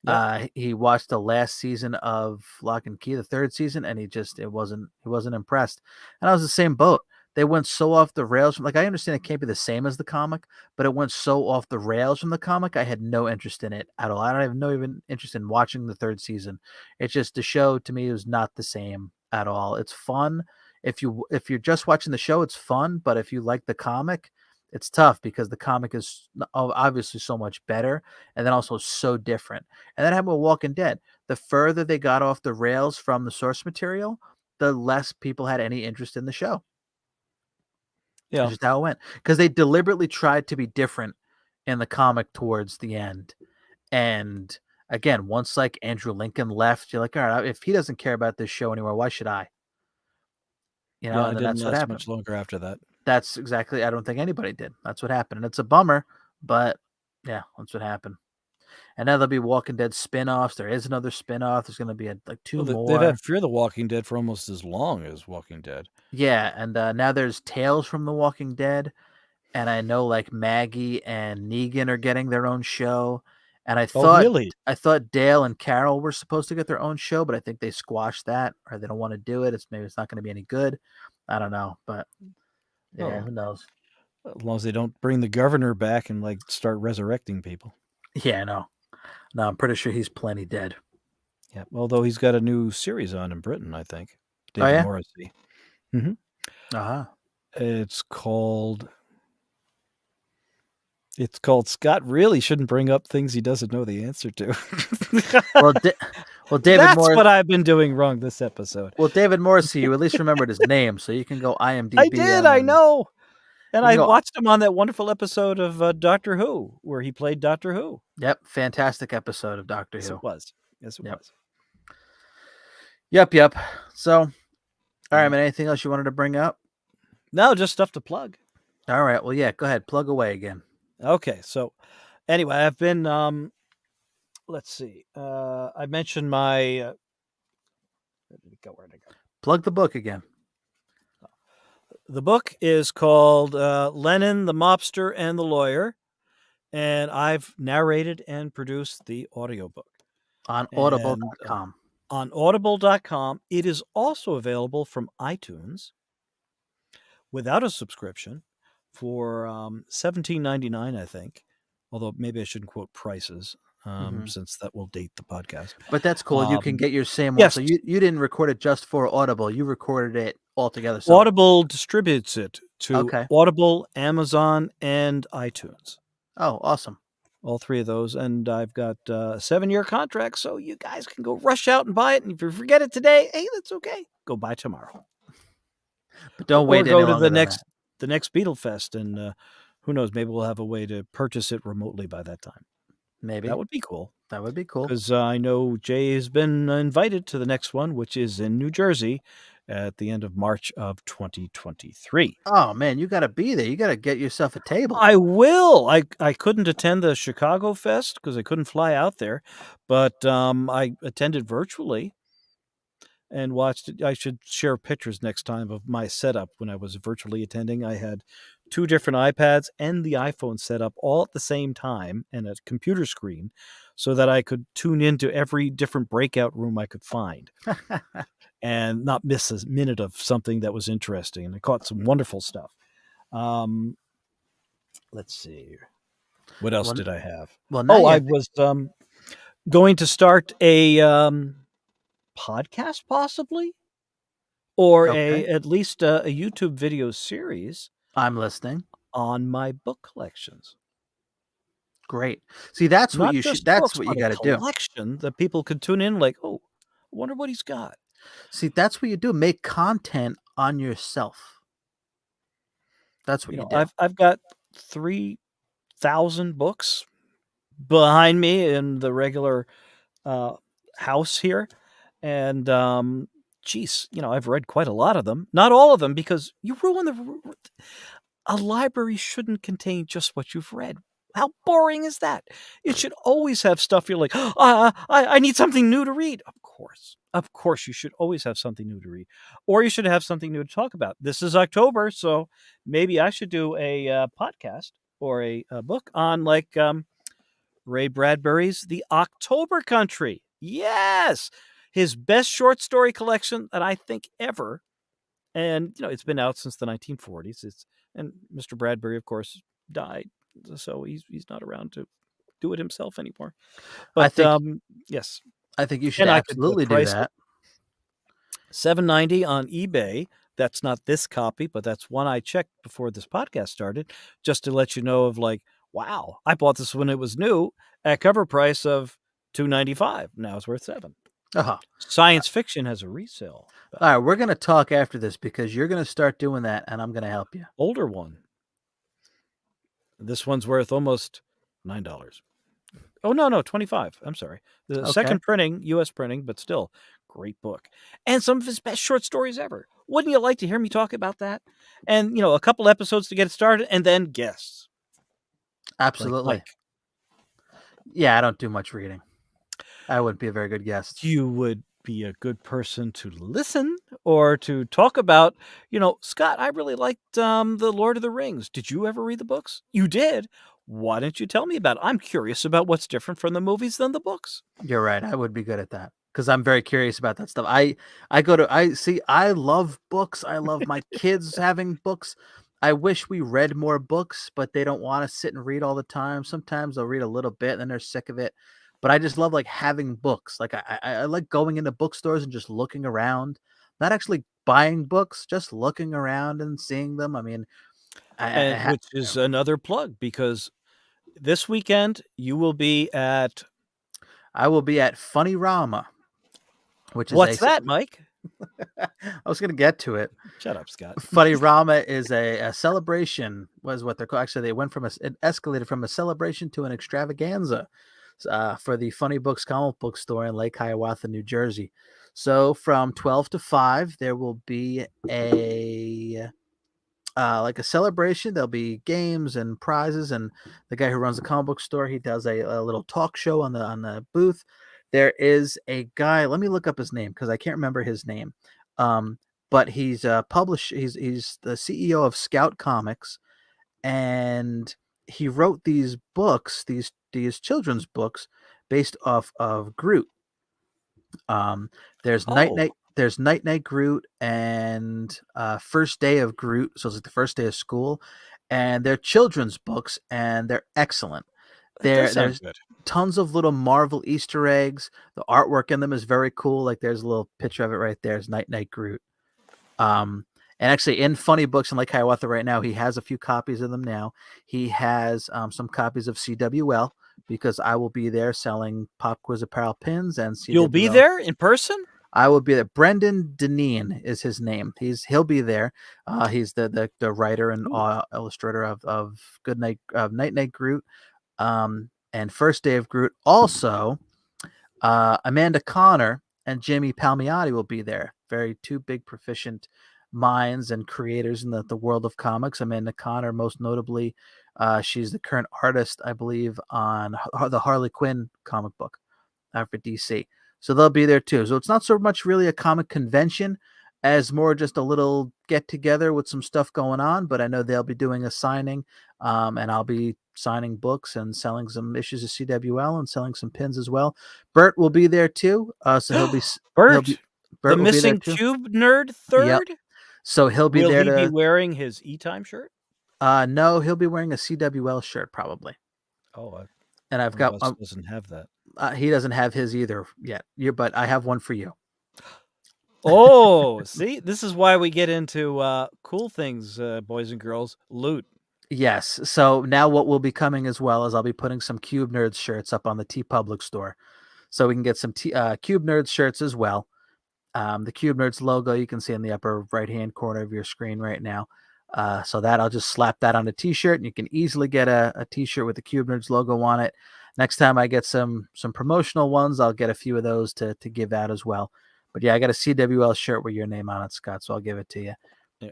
yeah. He watched the last season of Lock and Key, the third season, and he wasn't impressed. And I was the same boat. They went so off the rails. Like I understand it can't be the same as the comic, but it went so off the rails from the comic. I had no interest in it at all. I don't have no even interest in watching the third season. It's just the show to me was not the same at all. It's fun if you're just watching the show, it's fun. But if you like the comic, it's tough because the comic is obviously so much better and then also so different. And that happened with Walking Dead. The further they got off the rails from the source material, the less people had any interest in the show. It's Yeah. just how it went. Because they deliberately tried to be different in the comic towards the end. And again, once like Andrew Lincoln left, you're like, all right, if he doesn't care about this show anymore, why should I? Yeah, And it then didn't that's what last happened. much longer after that. That's exactly, I don't think anybody did. That's what happened. And it's a bummer, but yeah, that's what happened. And now there'll be Walking Dead spin-offs. There is another spin-off. There's going to be like two Well, they've had more. Fear the Walking Dead for almost as long as Walking Dead. Yeah, and now there's Tales from the Walking Dead, and I know like Maggie and Negan are getting their own show. And I Oh, thought really? I thought Dale and Carol were supposed to get their own show, but I think they squashed that or they don't want to do it. It's not going to be any good. I don't know, but yeah, Oh, who knows? as long as they don't bring the governor back and start resurrecting people. Yeah, no. No, I'm pretty sure he's plenty dead. Yeah, although he's got a new series on in Britain, I think. Oh David yeah. Morrissey. Mhm. Uh-huh. It's called Scott Really Shouldn't Bring Up Things He Doesn't Know the Answer to. Well, well, David That's Morris. what I've been doing wrong this episode. Well, David Morrissey, you at least remembered his name, so you can go I IMDb did, him, I and know. And you can I go. watched him on that wonderful episode of Doctor Who, where he played Doctor Who. Yep, fantastic episode of Doctor Yes, Who. it was. Yes, it Yep. was. Yep. So, all right, Mhm. man. Anything else you wanted to bring up? No, just stuff to plug. All right. Well, yeah. Go ahead. Plug away again. Okay, so anyway, I've been let's see. I mentioned my where did it go? Where did it go? Plug the book again. The book is called Lennon, the Mobster, and the Lawyer, and I've narrated and produced the audiobook. On And audible.com. on audible.com. It is also available from iTunes without a subscription for $17.99, I think. Although maybe I shouldn't quote prices since that will date the podcast. But that's cool. You can get your same one. Yes. So you didn't record it just for Audible. You recorded it all together. So Audible distributes it to Okay. Audible, Amazon, and iTunes. Oh, awesome. All three of those. And I've got a 7-year contract, so you guys can go rush out and buy it. And if you forget it today, hey, that's okay. Go buy tomorrow. But don't Or wait go any to longer than the next Beatlefest, and who knows, maybe we'll have a way to purchase it remotely by that time. Maybe. That would be cool. That would be cool. Because I know Jay has been invited to the next one, which is in New Jersey at the end of March of 2023. Oh man, you got to be there. You got to get yourself a table. I will. I couldn't attend the Chicago Fest because I couldn't fly out there, but I attended virtually and watched it. I should share pictures next time of my setup when I was virtually attending. I had 2 different iPads and the iPhone set up all at the same time and a computer screen so that I could tune into every different breakout room I could find and not miss a minute of something that was interesting. And I caught some wonderful stuff. Let's see. What else did I have? Well, now I was going to start a podcast, possibly, or at least a YouTube video series. I'm listening. On my book collections. Great. See, that's what Not you just should. That's books, what you but got to a do. collection that people could tune in, like, oh, I wonder what he's got. See, that's what you do. Make content on yourself. That's what you do. I've got 3,000 books behind me in the regular house here, and geez, I've read quite a lot of them. Not all of them, because you ruin a library shouldn't contain just what you've read. How boring is that? It should always have stuff you're like, I need something new to read. Of course, you should always have something new to read, or you should have something new to talk about. This is October, so maybe I should do a podcast or a book on like Ray Bradbury's The October Country. Yes, his best short story collection that I think ever. And it's been out since the 1940s. And Mr. Bradbury, of course, died, so he's not around to do it himself anymore. But I think, yes, I think you should absolutely do that. $7.90 on eBay. That's not this copy, but that's one I checked before this podcast started, just to let you know of like, wow, I bought this when it was new at cover price of $2.95. Now it's worth $7. Uh-huh. Science fiction has a resale. All right, we're going to talk after this because you're going to start doing that, and I'm going to help you. Older one. This one's worth almost $9. Oh, no, $25. I'm sorry. The second printing, U.S. printing, but still, great book. And some of his best short stories ever. Wouldn't you like to hear me talk about that? And, a couple episodes to get it started, and then guests. Absolutely. Like yeah, I don't do much reading. I wouldn't be a very good guest. You would be a good person to listen or to talk about. Scott, I really liked The Lord of the Rings. Did you ever read the books? You did. Why didn't you tell me about it? I'm curious about what's different from the movies than the books. You're right. I would be good at that because I'm very curious about that stuff. I love books. I love my kids having books. I wish we read more books, but they don't want to sit and read all the time. Sometimes they'll read a little bit and then they're sick of it. but I just love like having books. Like I like going into bookstores and just looking around, not actually buying books, just looking around and seeing them. I mean, I And which is another plug because this weekend you will be at I will be at Funny Rama, which is what's that, Mike? I was gonna get to it. Shut up, Scott. Funny Rama is a celebration, was what they're called. Actually, they went from it escalated from a celebration to an extravaganza for the Funny Books comic book store in Lake Hiawatha, New Jersey. So from 12 to 5, there will be a like a celebration. There'll be games and prizes, and the guy who runs the comic book store, he does a little talk show on the booth. There is a guy. Let me look up his name because I can't remember his name. Um, but he's He's the CEO of Scout Comics, and he wrote these books, these children's books, based off of Groot. Um, Oh, there's Night Night Groot and First Day of Groot. So it's like the first day of school, and they're children's books, and they're excellent. that does sound There's good. tons of little Marvel Easter eggs. The artwork in them is very cool. Like there's a little picture of it right there. It's Night Night Groot. Um, and actually, in Funny Books in Lake Hiawatha right now, he has a few copies of them now. He has some copies of CWL because I will be there selling Pop Quiz Apparel pins and You'll be CWL. there in person? I will be there. Brendan Deneen is his name. He'll be there. He's the writer and Ooh. illustrator of Good Night of Night Night Groot, and First Day of Groot. Also, Amanda Connor and Jimmy Palmiotti will be there. Very two big proficient minds and creators in the world of comics. Amanda Connor, most notably, she's the current artist, I believe, on the Harley Quinn comic book for DC. So they'll be there too. So it's not so much really a comic convention as more just a little get together with some stuff going on. But I know they'll be doing a signing, and I'll be signing books and selling some issues of CWL and selling some pins as well. Bert will be there too. So he'll be Bert, the Bert will be there missing too. cube nerd Yep. third? So he'll be Will there he be to. wearing his E-Time shirt? No, he'll be wearing a CWL shirt probably. Oh, And I've one of got us doesn't have that. he doesn't have his either yet. But I have one for you. Oh, see, this is why we get into cool things, boys and girls. Loot. Yes. So now what will be coming as well is I'll be putting some Cube Nerds shirts up on the T Public store, so we can get some Cube Nerds shirts as well. The Cube Nerds logo you can see in the upper right hand corner of your screen right now. So that I'll just slap that on a T-shirt, and you can easily get a T-shirt with the Cube Nerds logo on it. Next time I get some promotional ones, I'll get a few of those to give out as well. But yeah, I got a CWL shirt with your name on it, Scott. So I'll give it to you.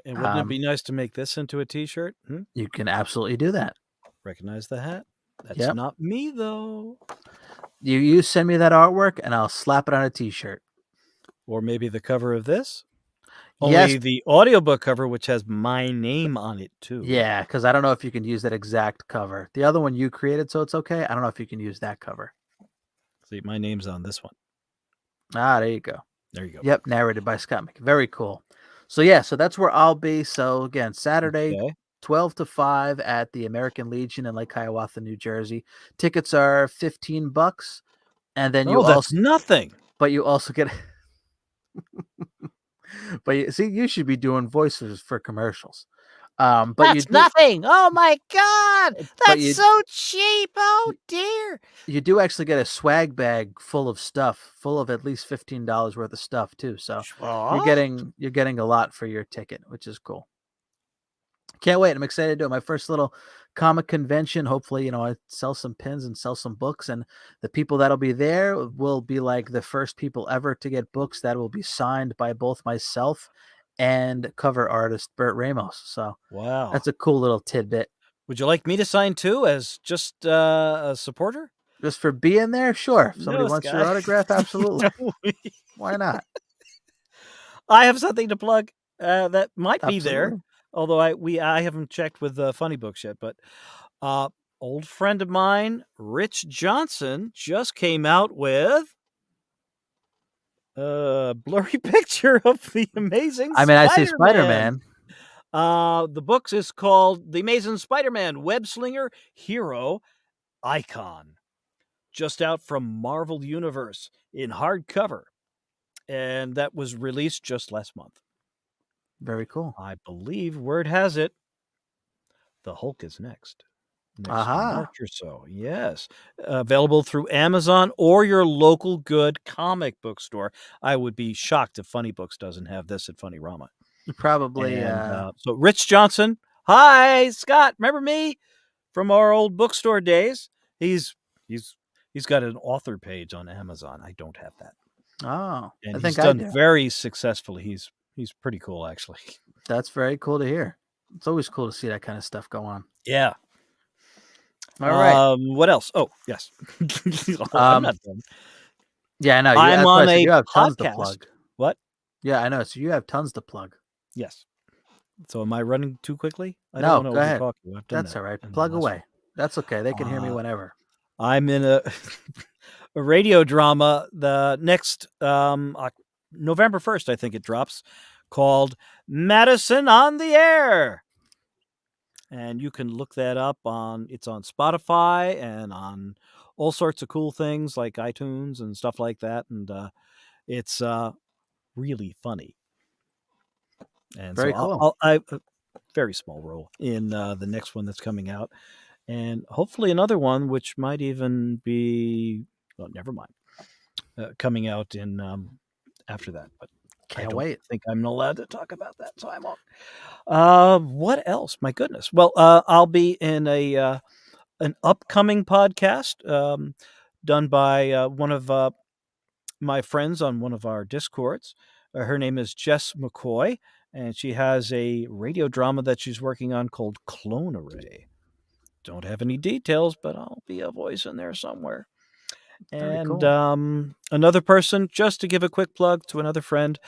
And wouldn't it be nice to make this into a T-shirt? You can absolutely do that. Recognize the hat? That's Yep. not me, though. You send me that artwork, and I'll slap it on a T-shirt. Or maybe the cover of this? Yes. Only the audiobook cover, which has my name on it, too. Yeah, because I don't know if you can use that exact cover. The other one you created, so it's okay. I don't know if you can use that cover. See, my name's on this one. There you go. There you go. Yep, narrated by Scott Mc. Very cool. So yeah, so that's where I'll be. So again, Saturday, Okay. 12 to 5 at the American Legion in Lake Hiawatha, New Jersey. Tickets are $15, and then you Oh, that's also, nothing. but you also get. But you should be doing voices for commercials. But That's nothing. Oh my God. but That's you so cheap. Oh dear. you do actually get a swag bag full of stuff, full of at least $15 worth of stuff too. So you're What? getting a lot for your ticket, which is cool. Can't wait. I'm excited to do it. My first little comic convention. Hopefully, I sell some pins and sell some books, and the people that'll be there will be like the first people ever to get books that will be signed by both myself and cover artist Bert Ramos. So Wow. that's a cool little tidbit. Would you like me to sign too as just a supporter? Just for being there, sure. If somebody No, wants your Scott. autograph, absolutely. No. Why not? I have something to plug that might be there. Absolutely. Although I haven't checked with Funny Books yet, but old friend of mine, Rich Johnson, just came out with a blurry picture of the Amazing I mean, I see Spider-Man. Spider-Man. The book is called The Amazing Spider-Man Web Slinger Hero Icon. just out from Marvel Universe in hardcover, and that was released just last month. Very cool. I believe word has it, the Hulk is next Aha. March or so. Yes, available through Amazon or your local good comic book store. I would be shocked if Funny Books doesn't have this at Funnyrama. Probably. And so Rich Johnson, hi Scott, remember me from our old bookstore days? He's got an author page on Amazon. I don't have that, Oh, and I he's think I done do. very successfully. He's pretty cool, actually. That's very cool to hear. It's always cool to see that kind of stuff go on. Yeah. All right. What else? Oh, yes. I'm not done. Yeah, I know. I'm That's why I on said a you have tons to podcast. plug. What? Yeah, I know. So you have tons to plug. Yes. So am I running too quickly? I No, don't want to go ahead. overtalk you. I've done That's that all right. in the Plug last away. one. That's okay. They can hear me whenever. I'm in a a radio drama the next November 1st, I think it drops, called Madison on the Air. And you can look that up it's on Spotify and on all sorts of cool things like iTunes and stuff like that. And it's really funny. And Very so cool. I very small role in the next one that's coming out, and hopefully another one which might even be never mind, coming out in after that. But I Can't don't wait. think I'm allowed to talk about that, so I won't. What else? My goodness. Well, I'll be in an upcoming podcast done by one of my friends on one of our Discords. Her name is Jess McCoy, and she has a radio drama that she's working on called Clone Array. Don't have any details, but I'll be a voice in there somewhere. Very And cool. another person, just to give a quick plug to another friend,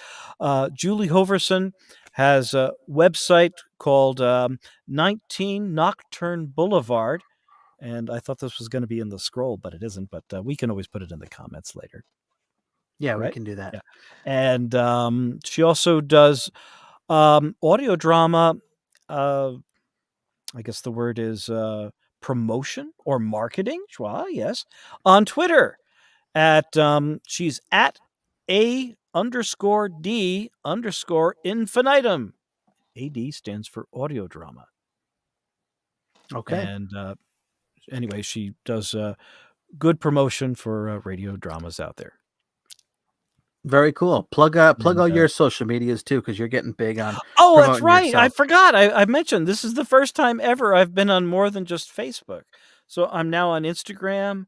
Julie Hoverson has a website called 19 Nocturne Boulevard. And I thought this was going to be in the scroll, but it isn't. But we can always put it in the comments later. Yeah, Right? we can do that. Yeah. And she also does audio drama. I guess the word is promotion or marketing. Well, yes, on Twitter at she's at _D_infinitum. AD stands for audio drama. Okay. And anyway, she does good promotion for radio dramas out there. Very cool. Plug all your social medias too, because you're getting big on. Oh, that's promoting right. I yourself. forgot. I mentioned this is the first time ever I've been on more than just Facebook. So I'm now on Instagram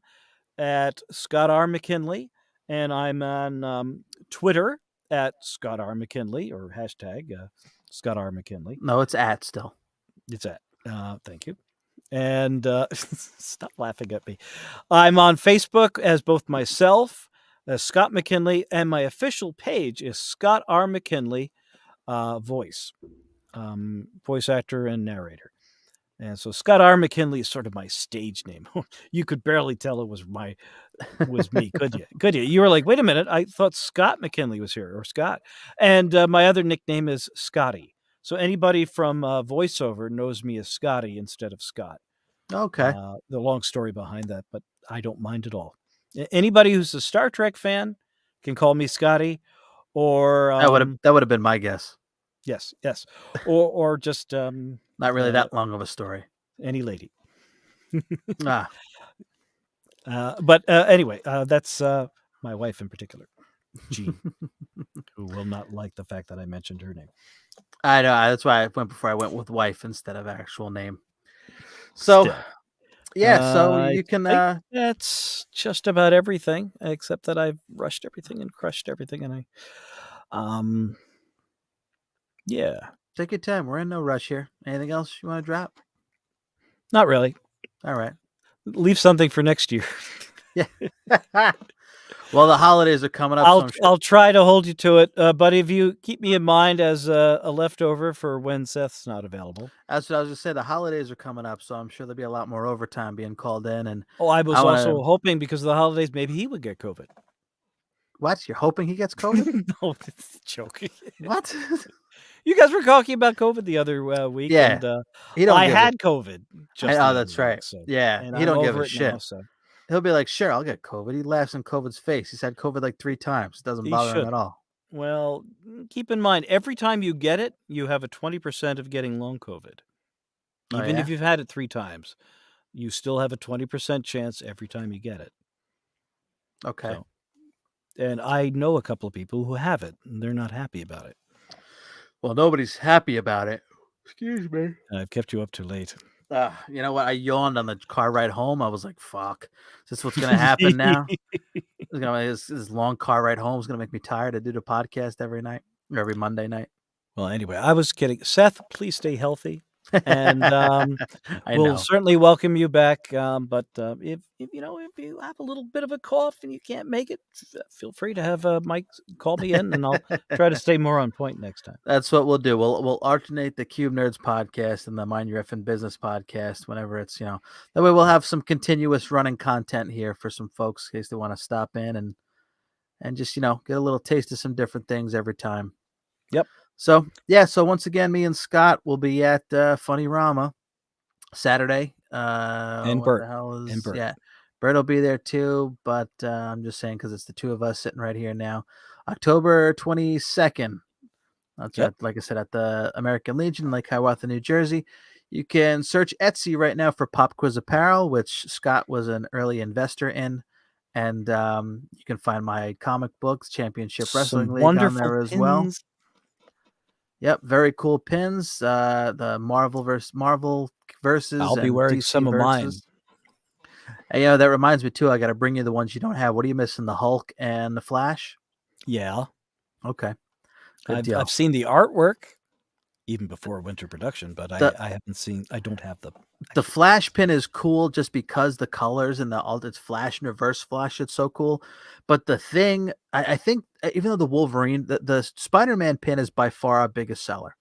at Scott R. McKinley, and I'm on Twitter at Scott R. McKinley or hashtag Scott R. McKinley. No, it's at still. It's at. Thank you. And stop laughing at me. I'm on Facebook as both myself, as Scott McKinley, and my official page is Scott R. McKinley, voice actor and narrator. And so Scott R. McKinley is sort of my stage name. You could barely tell it was me, could you? Could you? You were like, wait a minute, I thought Scott McKinley was here, or Scott. And my other nickname is Scotty. So anybody from voiceover knows me as Scotty instead of Scott. Okay. The long story behind that, but I don't mind at all. Anybody who's a Star Trek fan can call me Scotty, or that would have been my guess. Yes, or just not really that long of a story. Any lady. Ah. But anyway, that's my wife in particular, Jean, who will not like the fact that I mentioned her name. I know. That's why I went with wife instead of actual name. So, still. Yeah, so you can. That's just about everything, except that I've rushed everything and crushed everything, and yeah. Take your time. We're in no rush here. Anything else you want to drop? Not really. All right. Leave something for next year. Yeah. Well, the holidays are coming up. I'll try to hold you to it, but if you keep me in mind as a leftover for when Seth's not available. That's what I was going to say. The holidays are coming up, so I'm sure there'll be a lot more overtime being called in. And I was also hoping because of the holidays, maybe he would get COVID. What? You're hoping he gets COVID? No, it's joking. What? You guys were talking about COVID the other week. Yeah. And, I had COVID. Oh, that's right. So, yeah. He don't give a shit. Now, so. He'll be like, "Sure, I'll get COVID." He laughs in COVID's face. He's had COVID like 3 times. It doesn't He bother him should. at all. Well, keep in mind, every time you get it, you have a 20% of getting long COVID. Oh, Even yeah? if you've had it 3 times, you still have a 20% chance every time you get it. Okay. So, and I know a couple of people who have it, and they're not happy about it. Well, nobody's happy about it. Excuse me. I've kept you up too late. You know what? I yawned on the car ride home. I was like, "Fuck, is this what's gonna happen now?" His long car ride home is gonna make me tired to do the podcast every night or every Monday night. Well, anyway, I was kidding. Seth, please stay healthy, and I we'll know. certainly welcome you back. But if you have a little bit of a cough and you can't make it, feel free to have Mike call me in, and I'll try to stay more on point next time. That's what we'll do. We'll alternate the Cube Nerds podcast and the Mind Your Effing Business podcast whenever it's that way we'll have some continuous running content here for some folks in case they want to stop in and just get a little taste of some different things every time. Yep. So yeah, so once again, me and Scott will be at Funny Rama Saturday. And What Bert. the hell And is Bert. yeah? Bert will be there too, but I'm just saying because it's the two of us sitting right here now. October 22nd. That's Yep. like I said, at the American Legion, Lake Hiawatha, New Jersey. You can search Etsy right now for Pop Quiz Apparel, which Scott was an early investor in. And you can find my comic books, Championship Wrestling Some League on wonderful there as well. pins. Yep, very cool pins. The Marvel versus I'll be and wearing DC some of mine. versus. Hey, that reminds me too. I got to bring you the ones you don't have. What are you missing? The Hulk and the Flash. Yeah, Okay, good deal. I've seen the artwork even before winter production, but The I haven't seen. I don't have the the actual Flash pin is cool just because the colors and it's Flash and Reverse Flash. It's so cool. But the thing, I think, even though the Wolverine, the Spider-Man pin is by far our biggest seller.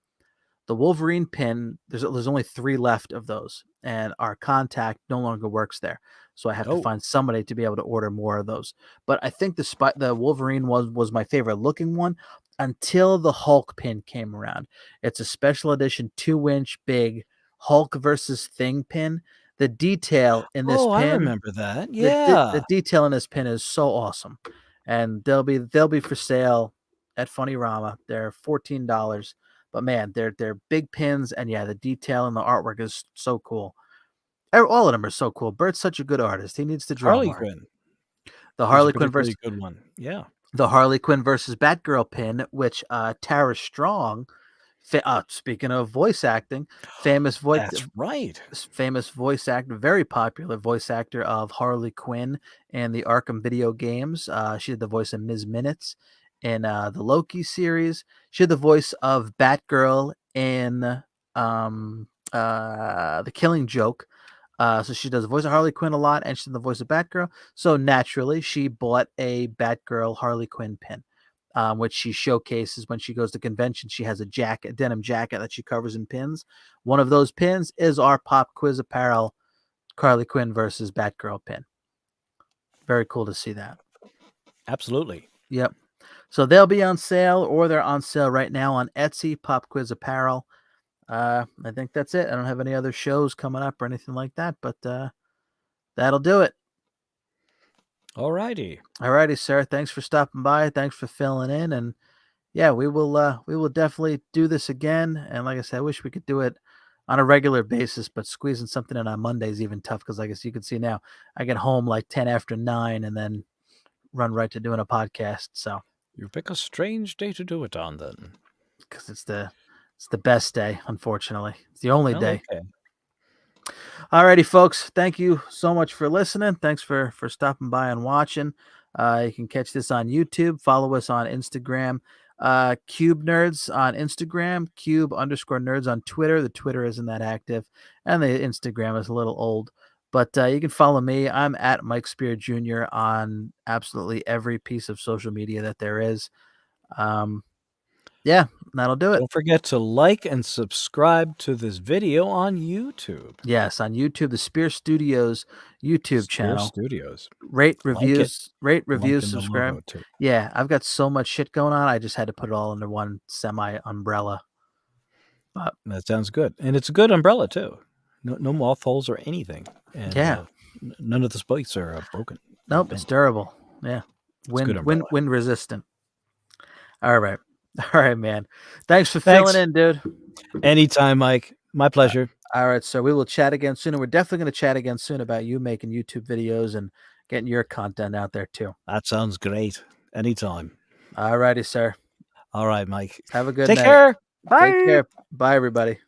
The Wolverine pin, there's only 3 left of those, and our contact no longer works there. So I have to Oh. find somebody to be able to order more of those. But I think the Wolverine was my favorite looking one until the Hulk pin came around. It's a special edition 2-inch big Hulk versus Thing pin. The detail in this Oh, I pin, remember that. the Yeah. detail in this pin is so awesome. And they'll be for sale at Funny Rama. They're $14. But man, they're big pins, and yeah, the detail and the artwork is so cool. All of them are so cool. Bert's such a good artist. He needs to draw Harley more. Quinn The is a Harley Quinn particularly versus good one. Yeah. the Harley Quinn versus Batgirl pin, which Tara Strong, speaking of voice acting, That's right. famous voice actor, very popular voice actor of Harley Quinn in the Arkham video games. She did the voice of Ms. Minutes in the Loki series. She did the voice of Batgirl in The Killing Joke. So she does the voice of Harley Quinn a lot, and she did the voice of Batgirl. So naturally, she bought a Batgirl Harley Quinn pin, which she showcases when she goes to conventions. She has a denim jacket that she covers in pins. One of those pins is our Pop Quiz Apparel Harley Quinn versus Batgirl pin. Very cool to see that. Absolutely. Yep. So they'll be on sale, or they're on sale right now on Etsy, Pop Quiz Apparel. I think that's it. I don't have any other shows coming up or anything like that, but that'll do it. All righty. All righty, sir. Thanks for stopping by. Thanks for filling in, and yeah, we will definitely do this again. And like I said, I wish we could do it on a regular basis, but squeezing something in on Monday is even tough because, like as you can see now, I get home like 10 after 9 and then run right to doing a podcast. So You pick a strange day to do it on, then. because it's the best day, unfortunately. It's the only Well, day. okay. Alrighty, folks. Thank you so much for listening. Thanks for stopping by and watching. You can catch this on YouTube. Follow us on Instagram. Cube Nerds on Instagram. Cube_nerds on Twitter. The Twitter isn't that active, and the Instagram is a little old. But you can follow me. I'm at Mike Spear Jr. on absolutely every piece of social media that there is. Yeah, that'll do it. Don't forget to like and subscribe to this video on YouTube. Yes, on YouTube, the Spear Studios YouTube Spear channel. Studios. Rate, Like reviews, it. subscribe. Logo too. Yeah, I've got so much shit going on. I just had to put it all under one semi umbrella. That sounds good. And it's a good umbrella too. No moth holes or anything. And, Yeah. None of the spikes are broken. Nope, it's durable. Yeah, good wind resistant. All right, all right, man. Thanks for Thanks. filling in, dude. Anytime, Mike. My pleasure. All right, sir. We will chat again soon, and we're definitely going to chat again soon about you making YouTube videos and getting your content out there too. That sounds great. Anytime. All righty, sir. All right, Mike. Have a good Take night. care. Bye. Take care. Bye, everybody.